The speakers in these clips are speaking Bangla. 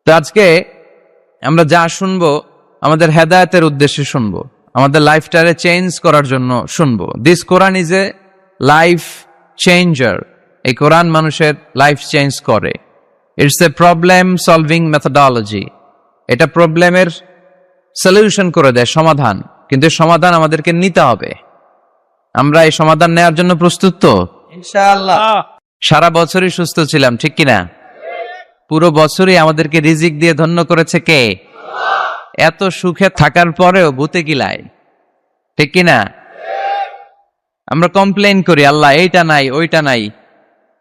তো আজকে আমরা যা শুনবো আমাদের হেদায়েতের উদ্দেশ্যে শুনবো, আমাদের লাইফটারে চেঞ্জ করার জন্য শুনবো। This Quran is a life changer. এই কোরআন মানুষের লাইফ চেঞ্জ করে। It's a problem solving methodology. এটা প্রবলেমের সলিউশন করে দেয়, সমাধান। কিন্তু সমাধান আমাদেরকে নিতে হবে। আমরা এই সমাধান নেওয়ার জন্য প্রস্তুত তো? ইনশাআল্লাহ। সারা বছরই সুস্থ ছিলাম, ঠিক কিনা? পুরো বছরই আমাদেরকে রিজিক দিয়ে ধন্য করেছে কে? এত সুখে থাকার পরেও ভূতে কিলায়, ঠিক কিনা? আমরা কমপ্লেইন করি, আল্লাহ এইটা নাই, ওইটা নাই,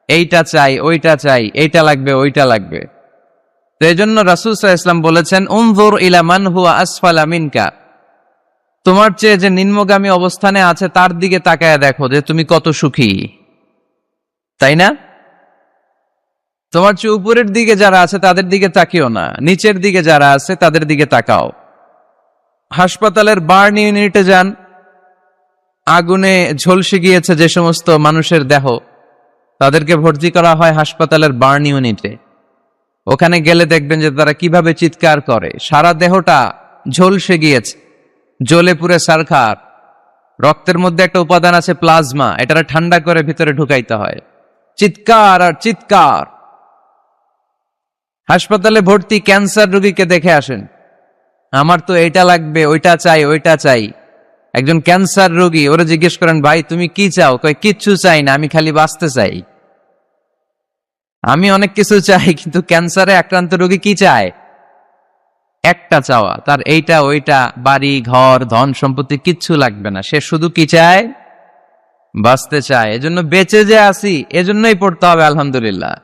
এইটা চাই, ওইটা চাই, এইটা লাগবে, ওইটা লাগবে। তো এই জন্য রাসূল সাল্লাল্লাহু আলাইহি ওয়াসাল্লাম বলেছেন, উনজুর ইলা মান হুয়া আসফালা মিনকা। তোমার চেয়ে যে নিম্নগামী অবস্থানে আছে তার দিকে তাকায় দেখো যে তুমি কত সুখী, তাই না? তোমার চেয়ে উপরের দিকে যারা আছে তাদের দিকে তাকিও না, নিচের দিকে যারা আছে তাদের দিকে তাকাও। হাসপাতালের বার্ন ইউনিটে যান, আগুনে ঝলসে গিয়েছে যে সমস্ত মানুষের দেহ, তাদেরকে ভর্তি করা হয় হাসপাতালের বার্ন ইউনিটে। ওখানে গেলে দেখবেন যে তারা কিভাবে চিৎকার করে, সারা দেহটা ঝলসে গিয়েছে, জ্বলে পুড়ে ছারখার। রক্তের মধ্যে একটা উপাদান আছে প্লাজমা, এটা ঠান্ডা করে ভিতরে ঢুকাইতে হয়। চিৎকার আর চিৎকার। হাসপাতালে ভর্তি ক্যান্সার রোগীকে দেখে আসেন, আমার তো এইটা লাগবে, ওইটা চাই, ওইটা চাই। একজন ক্যান্সার রোগী, ওরা জিজ্ঞেস করেন, ভাই তুমি কি চাও? কয় কিচ্ছু চাই না, আমি খালি বাঁচতে চাই। আমি অনেক কিছু চাই, কিন্তু ক্যান্সারে আক্রান্ত রোগী কি চায়? একটা চাওয়া, তার এইটা ওইটা, বাড়ি ঘর ধন সম্পত্তি কিচ্ছু লাগবে না, সে শুধু কি চায়? বাঁচতে চায়। এজন্য বেঁচে যে আসি, এজন্যই পড়তে হবে আলহামদুলিল্লাহ।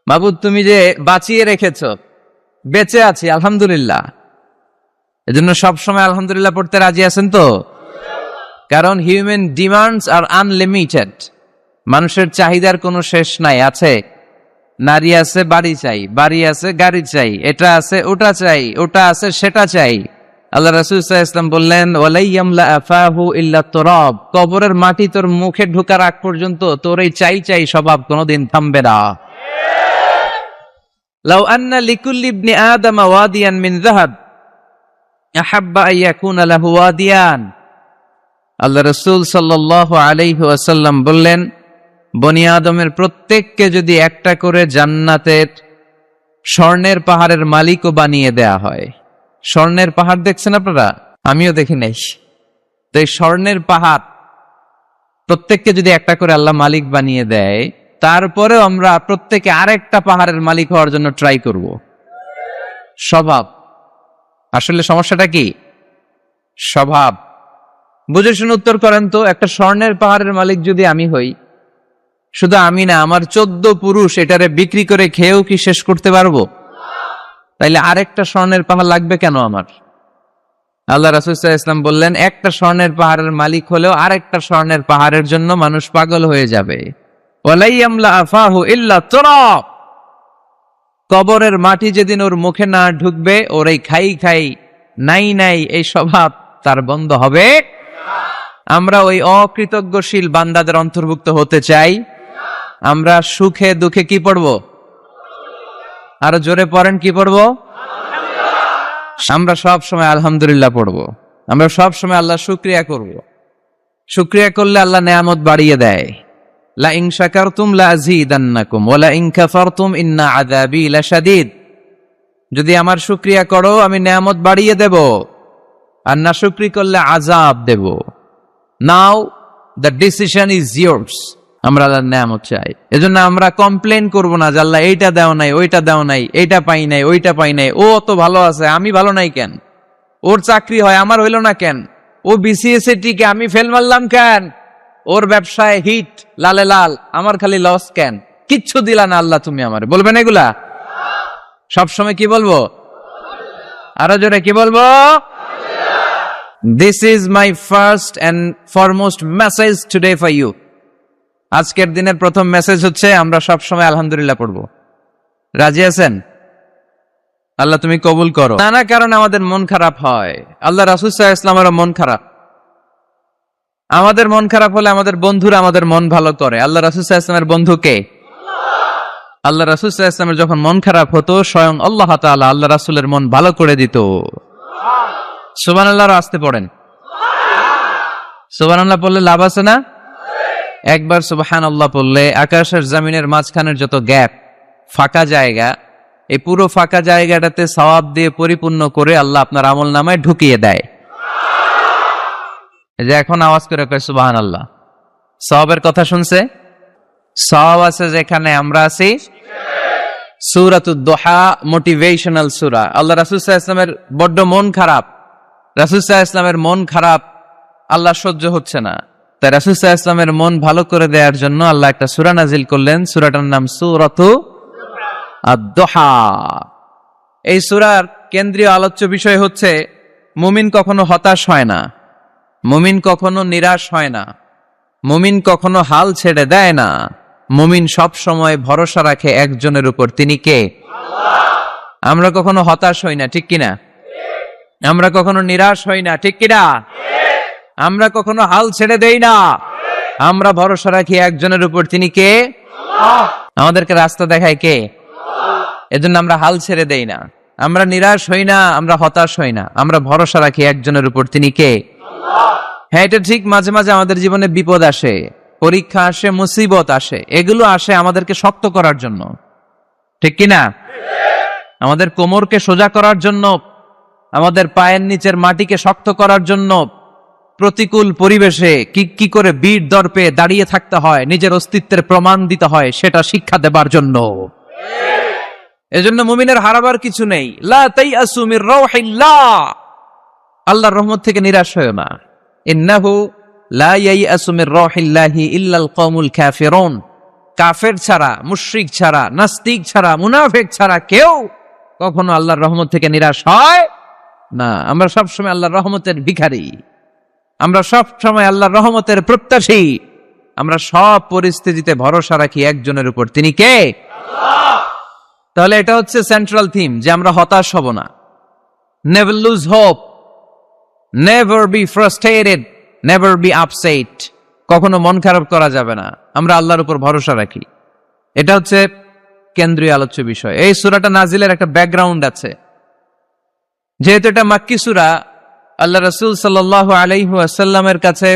মাবুদ তুমি যে বাঁচিয়ে রেখেছ, বেঁচে আছি আলহামদুলিল্লাহ। এজন্য সবসময় আলহামদুলিল্লাহ পড়তে রাজি আছেন তো? কারণ হিউম্যান ডিমান্ডস আর আনলিমিটেড। মানুষের চাহিদার কোনো শেষ নাই। আছে নারী আছে, বাড়ি চাই, বাড়ি আছে, গাড়ি চাই, এটা আছে, ওটা চাই, ওটা আছে, সেটা চাই। আল্লাহ রাসূল সাল্লাল্লাহু আলাইহি ওয়াসাল্লাম বললেন, ওয়ালাইয়ামলা আফাহু ইল্লা তুরাব। কবরের মাটি তোর মুখে ঢোকার আগ পর্যন্ত তোর এই চাই চাই স্বভাব কোনোদিন থামবে না। লাউ আন্না লিকুল্লি ইবনি আদম ওয়াদিয়ান মিন যাহাব আহাব্বা আন ইয়াকুনা লাহু ওয়াদিয়ান। আল্লাহ রাসূল সাল্লাল্লাহু আলাইহি ওয়াসাল্লাম বললেন, বনি আদমের প্রত্যেককে যদি একটা করে জান্নাতের স্বর্ণের পাহাড়ের মালিকও বানিয়ে দেয়া হয়। স্বর্ণের পাহাড় দেখছেন আপনারা? আমিও দেখি নাই। তো এই স্বর্ণের পাহাড় প্রত্যেককে যদি একটা করে আল্লাহ মালিক বানিয়ে দেয়, তারপরেও আমরা প্রত্যেকে আরেকটা পাহাড়ের মালিক হওয়ার জন্য ট্রাই করব। স্বভাব। আসলে সমস্যাটা কি? স্বভাব। বুঝে শুনে উত্তর করেন তো, একটা স্বর্ণের পাহাড়ের মালিক যদি আমি হই, শুধু আমি না, আমার 14 পুরুষ এটারে বিক্রি করে খেয়েও কি শেষ করতে পারবো? তাইলে আরেকটা স্বর্ণের পাহাড় লাগবে কেন আমার? আল্লাহ রাসূল সাল্লাল্লাহু আলাইহি ওয়াসাল্লাম বললেন, একটা স্বর্ণের পাহাড়ের মালিক হলেও আরেকটা স্বর্ণের পাহাড়ের জন্য মানুষ পাগল হয়ে যাবে। ওয়ালাইয়ামলা আফাহু ইল্লা তুরাব। কবরের মাটি যেদিন ওর মুখে না ঢুকবে, ওর এই খাই খাই নাই নাই এই স্বভাব তার বন্ধ হবে। আমরা ওই অকৃতজ্ঞশীল বান্দাদের অন্তর্ভুক্ত হতে চাই। আমরা সুখে দুঃখে কি পড়ব? আরো জোরে পড়েন, কি পড়ব? আমরা সব সময় আলহামদুলিল্লাহ পড়ব। আমরা সব সময় আল্লাহ শুকরিয়া করব। শুকরিয়া করলে আল্লাহ নেয়ামত বাড়িয়ে দেয়। লা ইন শাকারতুম লা আযীদান্নাকুম ওয়া লা ইন কাফারতুম ইন্না আযাবী লাশাদীদ। যদি আমার শুকরিয়া করো আমি নেয়ামত বাড়িয়ে দেব, আর না শুকরি করলে আযাব দেব। নাও দ্য ডিসিশন ইজ ইয়ার্স। আমরা আল্লাহর নেয়ামত চাই। এজন্য আমরা কমপ্লেইন করব না যে আল্লাহ এইটা দাও নাই, ওইটা দাও নাই, এইটা পাই নাই, ওইটা পাই নাই। ও অত ভালো আছে, আমি ভালো নাই কেন? ওর চাকরি হয়, আমার হইল না কেন? ও বিসিএস এ টিকে, আমি ফেল মারলাম কেন? ওর ব্যবসায় হিট লালে লাল, আমার খালি লস কেন? কিচ্ছু দিলা না আল্লাহ তুমি আমার। বলবেন এগুলা? সবসময় কি বলবো? আরো জোরে কি বলবো? This is my first and foremost message today for you. আজকের দিনের প্রথম মেসেজ হচ্ছে আমরা সব সময় আলহামদুলিল্লাহ পড়বো। রাজি আছেন? আল্লাহ তুমি কবুল করো। নানা কারণে আমাদের মন খারাপ হয়। আল্লাহ রাসূল সাল্লাল্লাহু আলাইহি ওয়াসাল্লামের মন খারাপ। আমাদের মন খারাপ হলে আমাদের বন্ধুরা আমাদের মন ভালো করে। আল্লাহ রাসূল সাল্লাল্লাহু আলাইহি ওয়াসাল্লামের বন্ধু কে? আল্লাহ রাসূল সাল্লাল্লাহু আলাইহি ওয়াসাল্লামের যখন মন খারাপ হতো স্বয়ং আল্লাহ তাআলা আল্লাহ রাসূলের মন ভালো করে দিত। সুবহানাল্লাহ আসতে পড়েন। সুবহানাল্লাহ বললে লাভ আছে না? একবার সুবহানাল্লাহ বললে আকাশের জমিনের মাঝখানের যত গ্যাপ, ফাঁকা জায়গা, এই পুরো ফাঁকা জায়গাটাতে সওয়াব দিয়ে পরিপূর্ণ করে আল্লাহ আপনার আমলনামায় ঢুকিয়ে দেয়। এই যে এখন আওয়াজ করে কয় সুবহানাল্লাহ, সওয়াবের কথা শুনছে? সওয়াব আছে যেখানে আমরা আছি। সূরাতুদ দুহা মোটিভেশনাল সূরা। আল্লাহ রাসূল সাল্লাল্লাহু আলাইহি ওয়াসাল্লামের বড্ড মন খারাপ, রাসূল সাল্লাল্লাহু আলাইহি ওয়াসাল্লামের মন খারাপ, আল্লাহ সহ্য হচ্ছে না। তাই রাসূল সাল্লাল্লাহু আলাইহি ওয়াসাল্লামের মন ভালো করে দেওয়ার জন্য আল্লাহ একটা সূরা নাজিল করলেন, সূরাটার নাম সূরাতু আদ-দুহা। এই সূরার কেন্দ্রীয় আলোচ্য বিষয় হচ্ছে মুমিন কখনো হতাশ হয় না, মুমিন কখনো নিরাশ হয় না, মুমিন কখনো হাল ছেড়ে দেয় না, মুমিন সব সময় ভরসা রাখে একজনের উপর, তিনি কে? আল্লাহ। আমরা কখনো হতাশ হই না, ঠিক কিনা? আমরা কখনো নিরাশ হই না, ঠিক কিনা? আমরা কখনো হাল ছেড়ে দেই না, আমরা ভরসা রাখি একজনের উপর, তিনি কে? আল্লাহ। আমাদেরকে রাস্তা দেখায় কে? এজন্য আমরা হাল ছেড়ে দেই না, আমরা নিরাশ হই না, আমরা হতাশ হই না, আমরা ভরসা রাখি একজনের উপর, তিনি কে? আল্লাহ। হ্যাঁ, এটা ঠিক, মাঝে মাঝে আমাদের জীবনে বিপদ আসে, পরীক্ষা আসে, মুসিবত আসে, এগুলো আসে আমাদেরকে শক্ত করার জন্য, ঠিক কিনা? আমাদের কোমরকে সোজা করার জন্য, আমাদের পায়ের নিচের মাটিকে শক্ত করার জন্য, প্রতিকূল পরিবেশে কি করে বীর দর্পে দাঁড়িয়ে থাকতে হয়, নিজের অস্তিত্বের প্রমাণ দিতে হয়, সেটা শিক্ষা দেবার জন্য। এজন্য মুমিনের হারাবার কিছু নেই। লা তাইয়াসু মির রাউহিল্লাহ, আল্লাহর রহমত থেকে নিরাশ হয়ো না। ইন্নাহু লা ইয়াইয়াসু মির রাউহিল্লাহি ইল্লাল কওমুল কাফিরুন, কাফের ছাড়া, মুশরিক ছাড়া, নাস্তিক ছাড়া, মুনাফিক ছাড়া কেউ কখনো আল্লাহর রহমত থেকে নিরাশ হয় না। আমরা সব সময় আল্লাহর রহমতের ভিখারি, আমরা সব সময় আল্লাহর রহমতের প্রত্যাশী, আমরা সব পরিস্থিতিতে ভরসা রাখি একজনের উপর, তিনি কে? আল্লাহ। তাহলে এটা হচ্ছে সেন্ট্রাল থিম, যে আমরা হতাশ হব না। Never lose hope, never be frustrated, never be upset, কখনো মন খারাপ করা যাবে না, আমরা আল্লাহর উপর ভরসা রাখি। এটা হচ্ছে কেন্দ্রীয় আলোচ্য বিষয়। এই সূরাটা নাজিলের একটা ব্যাকগ্রাউন্ড আছে। যেহেতু এটা মাক্কি সূরা, আল্লাহ রাসূল সাল্লাল্লাহু আলাইহি ওয়াসাল্লামের কাছে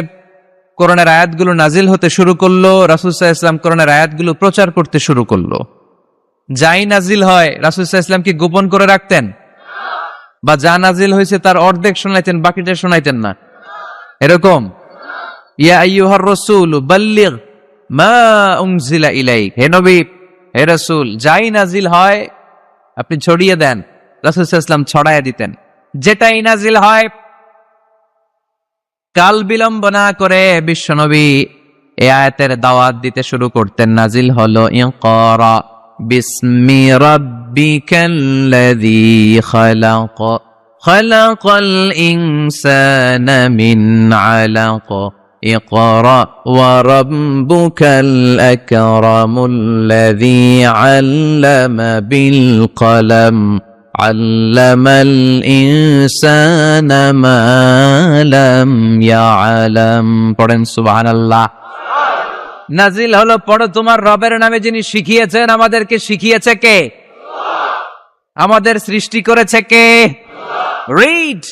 কোরআনের আয়াতগুলো নাজিল হতে শুরু করলো, রাসূল সাল্লাল্লাহু আলাইহি ওয়াসাল্লাম কোরআনের আয়াতগুলো প্রচার করতে শুরু করলো। যাই নাজিল হয় রাসূল সাল্লাল্লাহু আলাইহি ওয়াসাল্লাম কি গোপন করে রাখতেন? বা যা নাজিল হয়েছে তার অর্ধেক শোনাইতেন, বাকিটা শোনাইতেন না? এরকম? ইয়া আইয়ুহার রাসূল বাল্লিগ মা উনজিলা ইলাইক, হে নবী, হে রাসূল, যাই নাজিল হয় আপনি ছড়িয়ে দেন। রাসূল সাল্লাল্লাহু আলাইহি ওয়াসাল্লাম ছড়াইয়া দিতেন। যেটাই নাজিল হয় কাল বিলম্ব না করে বিশ্বনবী এই আয়াতের দাওয়াত দিতে শুরু করতেন। নাজিল হলো ইকরা বিসমি রাব্বিকাল্লাযী খালাক, খালাকাল ইনসানা মিন আলাক, ইকরা ওয়া রাব্বুকাল আকরামুল্লাযী আল্লামা বিল কলম, আল্লামাল ইনসানা মা লাম ইয়ালাম। পড়েন সুবহানাল্লাহ। নাজিল হলো পড়ো তোমার রবের নামে যিনি শিখিয়েছেন। আমাদেরকে শিখিয়েছে কে? আমাদের সৃষ্টি করেছে কে? Read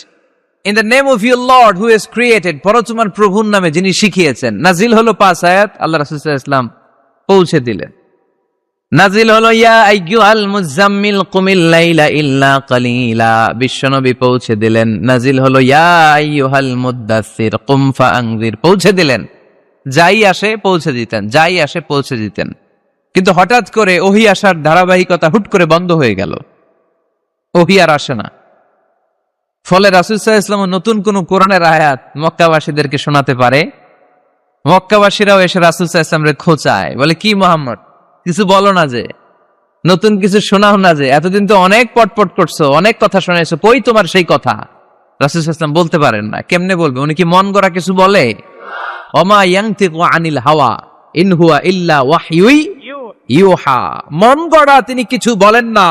in the name of your lord who has created, পড়ো তোমার প্রভুর নামে যিনি শিখিয়েছেন। নাজিল হলো 5 আয়াত, আল্লাহ রাসূল সাল্লাল্লাহু আলাইহি ওয়াসাল্লাম পৌঁছে দিলেন। নাজিল হলো ইয়া আইয়ুহাল মুজাম্মিল কুমিল লাইলা ইল্লা কালিলা, বিশ্বনবী পৌঁছে দিলেন। নাজিল হলো ইয়া আইয়ুহাল মুদ্দাসসির কুম ফাআনজির, পৌঁছে দিলেন। যাই আসে পৌঁছে দিতেন, যাই আসে পৌঁছে দিতেন। কিন্তু হঠাৎ করে ওহী আসার ধারাবাহিকতা হুট করে বন্ধ হয়ে গেল, ওহী আর আসে না। ফলে রাসূল সাল্লাল্লাহু আলাইহি ওয়াসাল্লাম নতুন কোন কোরআনের আয়াত মক্কাবাসীদেরকে শোনাতে পারে। মক্কাবাসীরাও এসে রাসূল সাল্লাল্লাহু আলাইহি ওয়াসাল্লামকে খোঁচায়, বলে কি মুহাম্মদ, কিছু বলো না, যে নতুন কিছু শোনাও না, যে এতদিন তো অনেক পটপট করছো, অনেক কথা শোনাইছো, কই তোমার সেই কথা? রাসূল সাল্লাল্লাহু আলাইহি ওয়াসাল্লাম বলতে পারেন না। কেমনে বলবে? উনি কি মন গড়া কিছু বলে? ওমা ইয়ানতিকু আনিল হাওয়া ইন হুয়া ইল্লা ওয়াহয়ু ইউহা, মন গড়া তিনি কিছু বলেন না,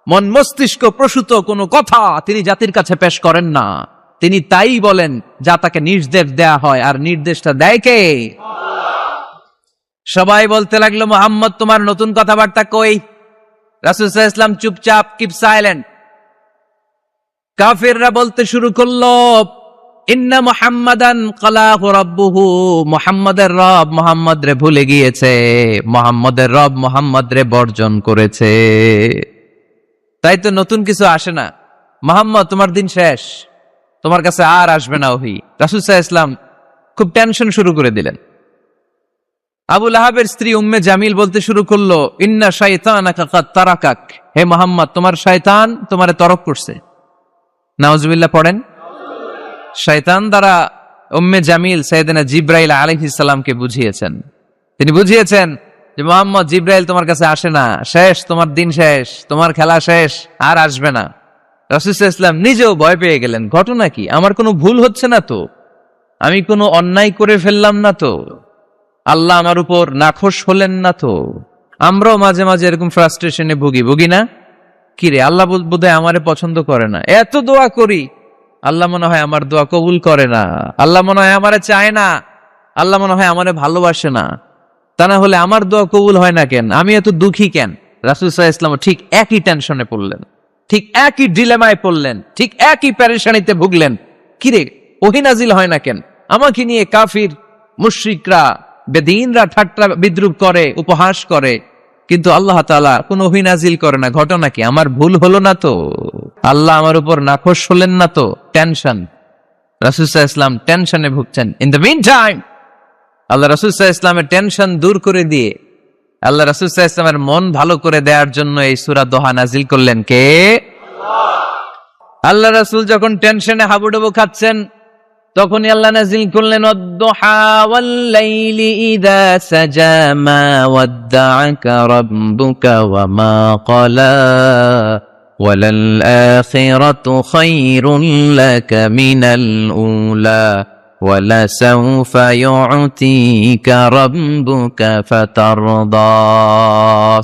মন মস্তিষ্ক প্রসূত কোনো কথা তিনি জাতির কাছে পেশ করেন না। তিনি তাই বলেন যা তাকে নির্দেশ দেয়া হয়, আর নির্দেশটা দেয় কে? সবাই বলতে লাগলো, মুহাম্মদ তোমার নতুন কথাবার্তা কই? রাসূল সাল্লাল্লাহু আলাইহি ওয়াসাল্লাম চুপচাপ, কিপ সাইলেন্ট। কাফিররা বলতে শুরু করলো, ইন্না মুহাম্মাদান ক্বালাহু রাব্বুহু, মুহাম্মাদের রব মুহাম্মদ রে ভুলে গিয়েছে, মুহাম্মাদের রব মুহাম্মদ রে বর্জন করেছে। তাই তো নতুন কিছু আসে না। মুহাম্মদ তোমার দিন শেষ, তোমার কাছে আর আসবে না ওহী। রাসূল সাল্লাল্লাহু আলাইহি ওয়াসাল্লাম খুব টেনশন শুরু করে দিলেন। আবু লাহাবের স্ত্রী উম্মে জামিল বলতে শুরু করলো, ইন্না শাইতানাকা কাদ তারাকাক, হে মুহাম্মদ তোমার শয়তান তোমারে তরক করছে। নাউজুবিল্লাহ পড়েন। শয়তান দ্বারা উম্মে জামিল সাইয়েদনা জিবরাইল আলাইহিস সালামকে বুঝিয়েছেন। তিনি বুঝিয়েছেন যে মুহাম্মদ, জিবরাইল তোমার কাছে আসে না, শেষ, তোমার দিন শেষ, তোমার খেলা শেষ, আর আসবে না। রাসূল সাল্লাল্লাহু আলাইহি ওয়াসাল্লাম নিজেও ভয় পেয়ে গেলেন। ঘটনা কি? আমার কোনো ভুল হচ্ছে না তো? আমি কোনো অন্যায় করে ফেললাম না তো? আল্লাহ আমার উপর নাখোশ হলেন না তো? আমরাও মাঝে মাঝে এরকম ফ্রাস্ট্রেশনে ভুগি না? কিরে, আল্লাহ বোধহয় আমারে পছন্দ করে না, এত দোয়া করি, আল্লাহ মনে হয় আমার দোয়া কবুল করে না, আল্লাহ মনে হয় আমারে চায় না, আল্লাহ মনে হয় আমারে ভালোবাসে না। তা না হলে আমার দোয়া কবুল হয় না কেন? আমি এত দুঃখী কেন? রাসূল সাল্লাল্লাহু আলাইহি ওয়াসাল্লাম ঠিক একই টেনশনে পড়লেন, ঠিক একই ডিলেমায় পড়লেন, ঠিক একই পেরেশানিতে ভুগলেন। কিরে, ওহী নাজিল হয় না কেন? আমাকে নিয়ে কাফির মুশরিকরা বেদিনরা ঠাট্টা বিদ্রুপ করে, উপহাস করে, কিন্তু আল্লাহ তাআলা কোনো ওহী নাজিল করে না। ঘটনা কি? আমার ভুল হলো না তো? আল্লাহ আমার উপর নাখোশ হলেন না তো? টেনশন। রাসূল সাল্লাল্লাহু আলাইহি ওয়াসাল্লাম টেনশনে ভুগছেন। ইন দ্য মিন টাইম আল্লাহ রাসূল সাল্লাল্লাহু আলাইহি ওয়াসাল্লামের টেনশন দূর করে দিয়ে, আল্লাহ রাসূল সাল্লাল্লাহু আলাইহি ওয়াসাল্লামের মন ভালো করে দেওয়ার জন্য এই সূরা দোহা নাজিল করলেন কে? আল্লাহ রাসূল যখন টেনশনে হাবুডুবু খাচ্ছেন, তখনই আল্লাহ নাজিল করলেন, ওয়াদ-দুহা ওয়াল-লাইলি ইযা সাজা মা ওয়াদ্দাআকা রাব্বুকা ওয়া মা ক্বালা ওয়ালাল আখিরাতু খায়রুন লাকা মিনাল উলা ওয়ালাসাউফা ইউ'তিকা রাব্বুকা ফাতারদা।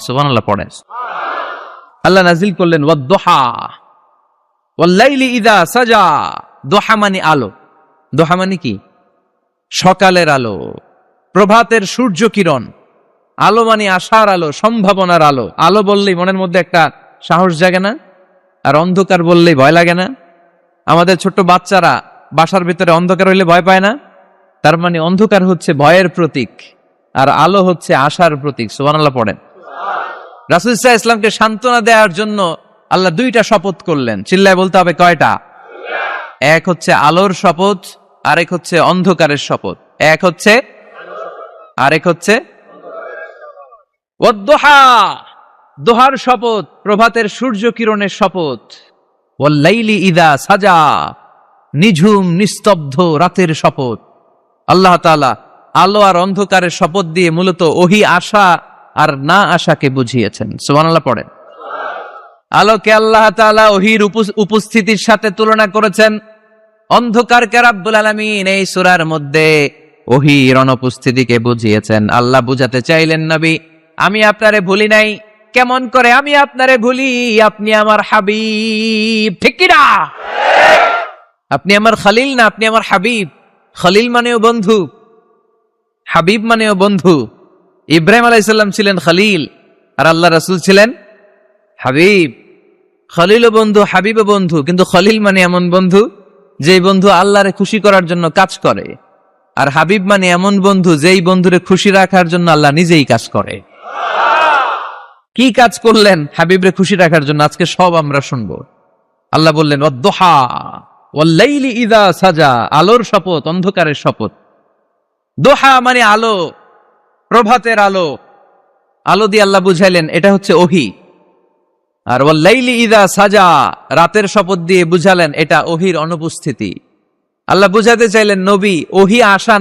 সুবহানাল্লাহ পড়েন। আল্লাহ নাজিল করলেন ওয়াদ-দুহা ওয়াল-লাইলি ইযা সাজা। দোহা মানে আলো। দোহা মানে কি? সকালের আলো, প্রভাতের সূর্য কিরণ। আলো মানে আশার আলো, সম্ভাবনার আলো। আলো বললেই মনের মধ্যে একটা সাহস জাগে না? আর অন্ধকার বললেই ভয় লাগে না? আমাদের ছোট্ট বাচ্চারা বাসার ভিতরে অন্ধকার হইলে ভয় পায় না? তার মানে অন্ধকার হচ্ছে ভয়ের প্রতীক, আর আলো হচ্ছে আশার প্রতীক। সুবহানাল্লাহ পড়েন। রাসূল সাল্লাল্লাহু আলাইহি ওয়াসাল্লামকে সান্ত্বনা দেওয়ার জন্য আল্লাহ দুইটা শপথ করলেন। চিল্লায় বলতে হবে কয়টা? এক হচ্ছে আলোর শপথ, আরেক হচ্ছে অন্ধকারের শপথ। এক হচ্ছে, আরেক হচ্ছে ওয়াদ-দুহা, দোহার শপথ, প্রভাতের সূর্য কিরণের শপথ। ওয়াল-লাইলি ইযা সাজা, নিঝুম নিস্তব্ধ রাতের শপথ। আল্লাহ তাআলা আলো আর অন্ধকারের শপথ দিয়ে মূলত ওহী আশা আর না আশাকে বুঝিয়েছেন। সুবহানাল্লাহ পড়েন। আলোকে আল্লাহ তাআলা ওহীর উপস্থিতির সাথে তুলনা করেছেন। অন্ধকারকে রাব্বুল আলামিন এই সূরার মধ্যে ওহীর অনুপস্থিতিকে বুঝিয়েছেন। আল্লাহ বুঝাতে চাইলেন, নবী আমি আপনারে ভুলি নাই। কেমন করে আমি আপনারে ভুলি? আপনি আমার হাবিব, ঠিক কি না? আপনি আমার খলিল না, আপনি আমার হাবিব। খলিল মানেও বন্ধু, হাবিব মানেও বন্ধু। ইব্রাহিম আলাইহিস সালাম ছিলেন খলিল, আর আল্লাহ রাসূল ছিলেন হাবিব। খলিলও বন্ধু, হাবিবও বন্ধু, কিন্তু খলিল মানে এমন বন্ধু যেই বন্ধু আল্লাহরে খুশি করার জন্য কাজ করে, আর হাবিব মানে এমন বন্ধু যেই বন্ধুরে খুশি রাখার জন্য আল্লাহ নিজেই কাজ করে। কি কাজ করলেন হাবিবরে খুশি রাখার জন্য? আজকে সব আমরা শুনবো। আল্লাহ বললেন ওয়াদ-দুহা ওয়াল-লাইলি ইযা সাজা, আলোর শপথ, অন্ধকারের শপথ। দোহা মানে আলো, প্রভাতের আলো। আলো দিয়ে আল্লাহ বুঝাইলেন এটা হচ্ছে ওহী। আর ওয়াল-লাইলি ইযা সাজা, রাতের শপথ দিয়ে বুঝালেন এটা ওহীর অনুপস্থিতি। আল্লাহ বুঝাতে চাইলেন, নবী ওহী আসা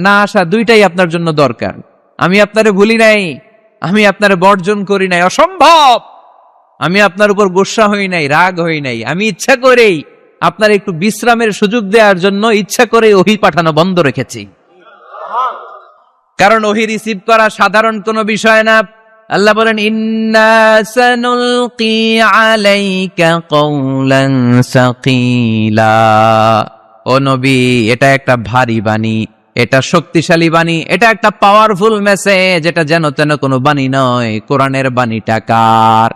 না আসা দুইটাই আপনার জন্য দরকার। আমি আপনারে ভুলি নাই, আমি আপনারে বর্জন করি নাই, অসম্ভব। আমি আপনার উপর গোসা হই নাই, রাগ হই নাই। আমি ইচ্ছা করেই আপনার একটু বিশ্রামের সুযোগ দেওয়ার জন্য ইচ্ছা করে ওহী পাঠানো বন্ধ রেখেছি। কারণ ওহী রিসিভ করা সাধারণ কোনো বিষয় না। আল্লাহ বলেন, ইন্না সানুলকি আলাইকা কওলান সাকিলা। ও নবী, এটা একটা ভারী বাণী, এটা শক্তিশালী বাণী, এটা একটা পাওয়ারফুল মেসেজ, এটা যেন তেন কোনো বাণী নয়, কোরআনের বাণীটা কার?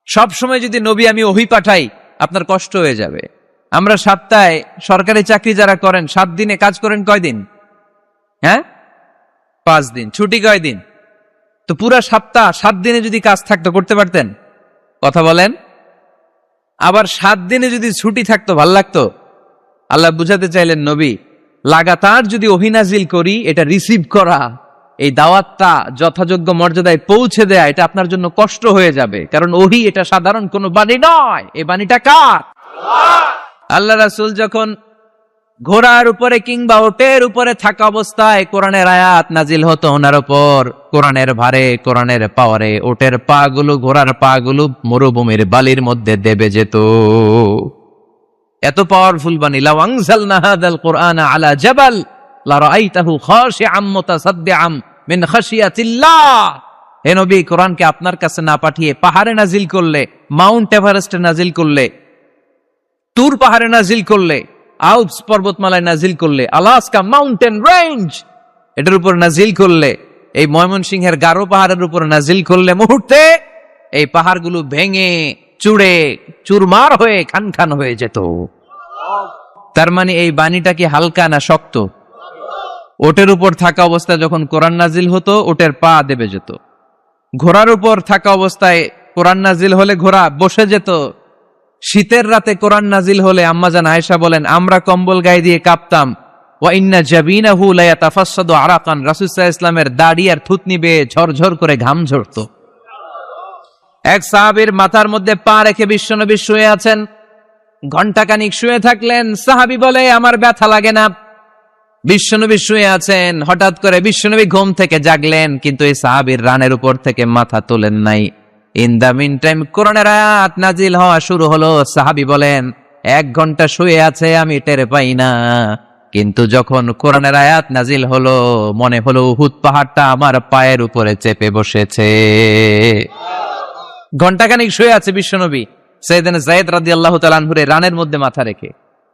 সবসময় যদি নবী আমি ওহী পাঠাই আপনার কষ্ট হয়ে যাবে। আমরা সপ্তাহে সরকারি চাকরি যারা করেন 7 দিনে কাজ করেন কয়দিন? হ্যাঁ, 5 দিন। ছুটি কয়দিন? তো পুরা সপ্তাহ 7 দিনে যদি কাজ থাকতো করতে পারতেন? কথা বলেন। আবার 7 দিনে যদি ছুটি থাকতো ভাল লাগতো? আল্লাহ বুঝাতে চাইলেন নবী লাগাতার যদি ওহী নাজিল করি, এটা রিসিভ করা, এই দাওয়াতটা যথাযোগ্য মর্যাদায় পৌঁছে দেয়া, এটা আপনার জন্য কষ্ট হয়ে যাবে। কারণ ওহী এটা সাধারণ কোনো বাণী নয়, এই বাণীটা কার? আল্লাহ রাসূল যখন ঘোড়ার উপরে কিংবা ওটের উপরে থাকা অবস্থায় কোরআনের আয়াত নাজিল হতো ওনার উপর, কোরআনের ভারে, কোরআনের পাওয়ারে ওটের পা গুলো, ঘোড়ার পা গুলো মরুভূমির বালির মধ্যে দেবে যেত। এত পাওয়ারফুল বাণী। লাউ আনজালনা হাযাল কুরআনা আলা জাবাল লারাআইতাহু খাশিআম মুতাসাদ্দিআম মিন খাশিয়াতিল্লাহ। হে নবী, কোরআনকে আপনার কাছে না পাঠিয়ে পাহাড়ে নাজিল করলে, মাউন্ট এভারেস্টে নাজিল করলে, তুর পাহাড়ে নাজিল করলে, আল্পস পর্বতমালায় নাজিল করলে, আলাস্কা মাউন্টেন রেঞ্জ এটার উপর নাজিল করলে, এই ময়মনসিংহের গারো পাহাড়ের উপর নাজিল করলে, মুহূর্তে এই পাহাড়গুলো ভেঙে চুড়ে চুরমার হয়ে খান খান হয়ে যেত। তার মানে এই বাণীটা কি হালকা না শক্ত? ওটের উপর থাকা অবস্থায় যখন কোরআন নাজিল হতো ওটের পা দেবে যেত। ঘোড়ার উপর থাকা অবস্থায় কোরআন নাজিল হলে ঘোড়া বসে যেত। শীতের রাতে কোরআন নাজিল হলে আম্মাজান আয়েশা বলেন আমরা কম্বল গায়ে দিয়ে কাঁপতাম। ওয়া ইন্না জাবিনাহু লা ইয়াতাফাসসাদু আরাকান, রাসূল সাল্লাল্লাহু আলাইহি ওয়াসাল্লামের দাড়ি আর থুতনি বেয়ে ঝরঝর করে ঘাম ঝরতো। এক সাহাবীর মাথার মধ্যে পা রেখে বিশ্বনবী শুয়ে আছেন, ঘন্টাখানিক শুয়ে থাকলেন। সাহাবী বলে আমার ব্যথা লাগে না। বিশ্বনবী শুয়ে আছেন, হঠাৎ করে বিশ্বনবী ঘুম থেকে জাগলেন, কিন্তু এই সাহাবীর রানের উপর থেকে মাথা তোলেন নাই। ইন দা মিন টাইম কোরআনের আয়াত নাজিল হওয়া শুরু হলো। সাহাবী বলেন 1 ঘন্টা শুয়ে আছে আমি টের পাই না, কিন্তু যখন কোরআনের আয়াত নাজিল হলো মনে হলো উহুদ পাহাড়টা আমার পায়ের উপরে চেপে বসেছে। ঘন্টাখানিক শুয়ে আছে বিশ্বনবী সাইয়েদনা যায়েদ রাদিয়াল্লাহু তাআলা আনহুর রানের মধ্যে মাথা রেখে,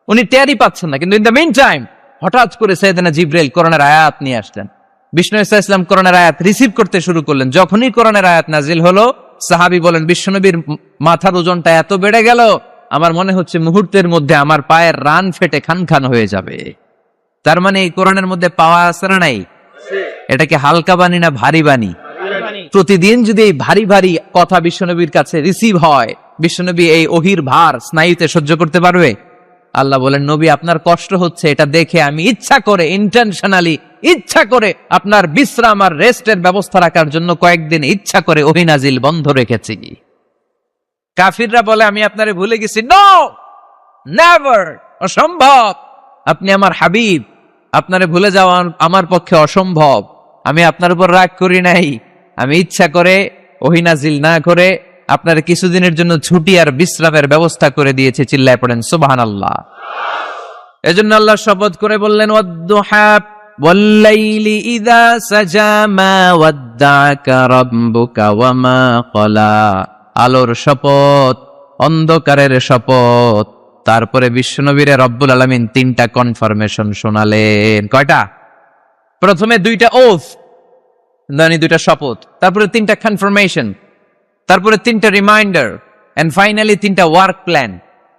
উনি টেরই পাচ্ছেন না। কিন্তু ইন দা মিন টাইম হঠাৎ করে সাইয়েদনা জিবরাইল কোরআনের আয়াত নিয়ে আসলেন। বিষ্ণু সাল্লাল্লাহু আলাইহি ওয়াসাল্লাম কোরআনের আয়াত রিসিভ করতে শুরু করলেন। যখনই কোরআনের আয়াত নাজিল হলো সাহাবী বলেন বিশ্বনবীর মাথার ওজনটা এত বেড়ে গেল আমার মনে হচ্ছে মুহূর্তের মধ্যে আমার পায়ের রান ফেটে খান খান হয়ে যাবে। তার মানে এই কোরআনের মধ্যে পাওয়া আছে না নাই? এটা কি হালকা বাণী না ভারী বাণী? প্রতিদিন যদি এই ভারী ভারী কথা বিশ্বনবীর কাছে রিসিভ হয়, বিশ্বনবী এই ওহির ভার স্নায়ুতে সহ্য করতে পারবে? আল্লাহ বলেন নবী আপনার কষ্ট হচ্ছে, এটা দেখে আমি ইচ্ছা করে ইন্টেনশনালি ইচ্ছা করে আপনার বিশ্রাম আর রেস্টের ব্যবস্থা রাখার জন্য কয়েকদিন ইচ্ছা করে ওহী নাজিল বন্ধ রেখেছি। কাফিররা বলে আমি আপনারে ভুলে গেছি। নো, নেভার, অসম্ভব। আপনি আমার হাবিব, আপনারে ভুলে যাওয়া আমার পক্ষে অসম্ভব। আমি আপনার উপর রাগ করি নাই, আমি ইচ্ছা করে ওহী নাজিল না করে আপনার কিছুদিনের জন্য ছুটি আর বিশ্রামের ব্যবস্থা করে দিয়েছে। চিল্লায় পড়েন সুবহানাল্লাহ। এজন্য আল্লাহ শপথ করে বললেন ওয়াদ-দুহা ওয়াল-লাইলি ইযা সাজা মা ওয়াদ্দা'কা রাব্বুকা ওয়া মা ক্বালা। আলোর শপথ, অন্ধকারের শপথ। তারপরে বিশ্বনবীরে রব্বুল আলামিন 3টা কনফার্মেশন শোনালেন। কয়টা? প্রথমে 2টা ওথ, মানে 2টা শপথ, তারপরে 3টা কনফার্মেশন, তারপরে 3টা রিমাইন্ডার, এন্ড ফাইনালি 3টা ওয়ার্ক প্ল্যান,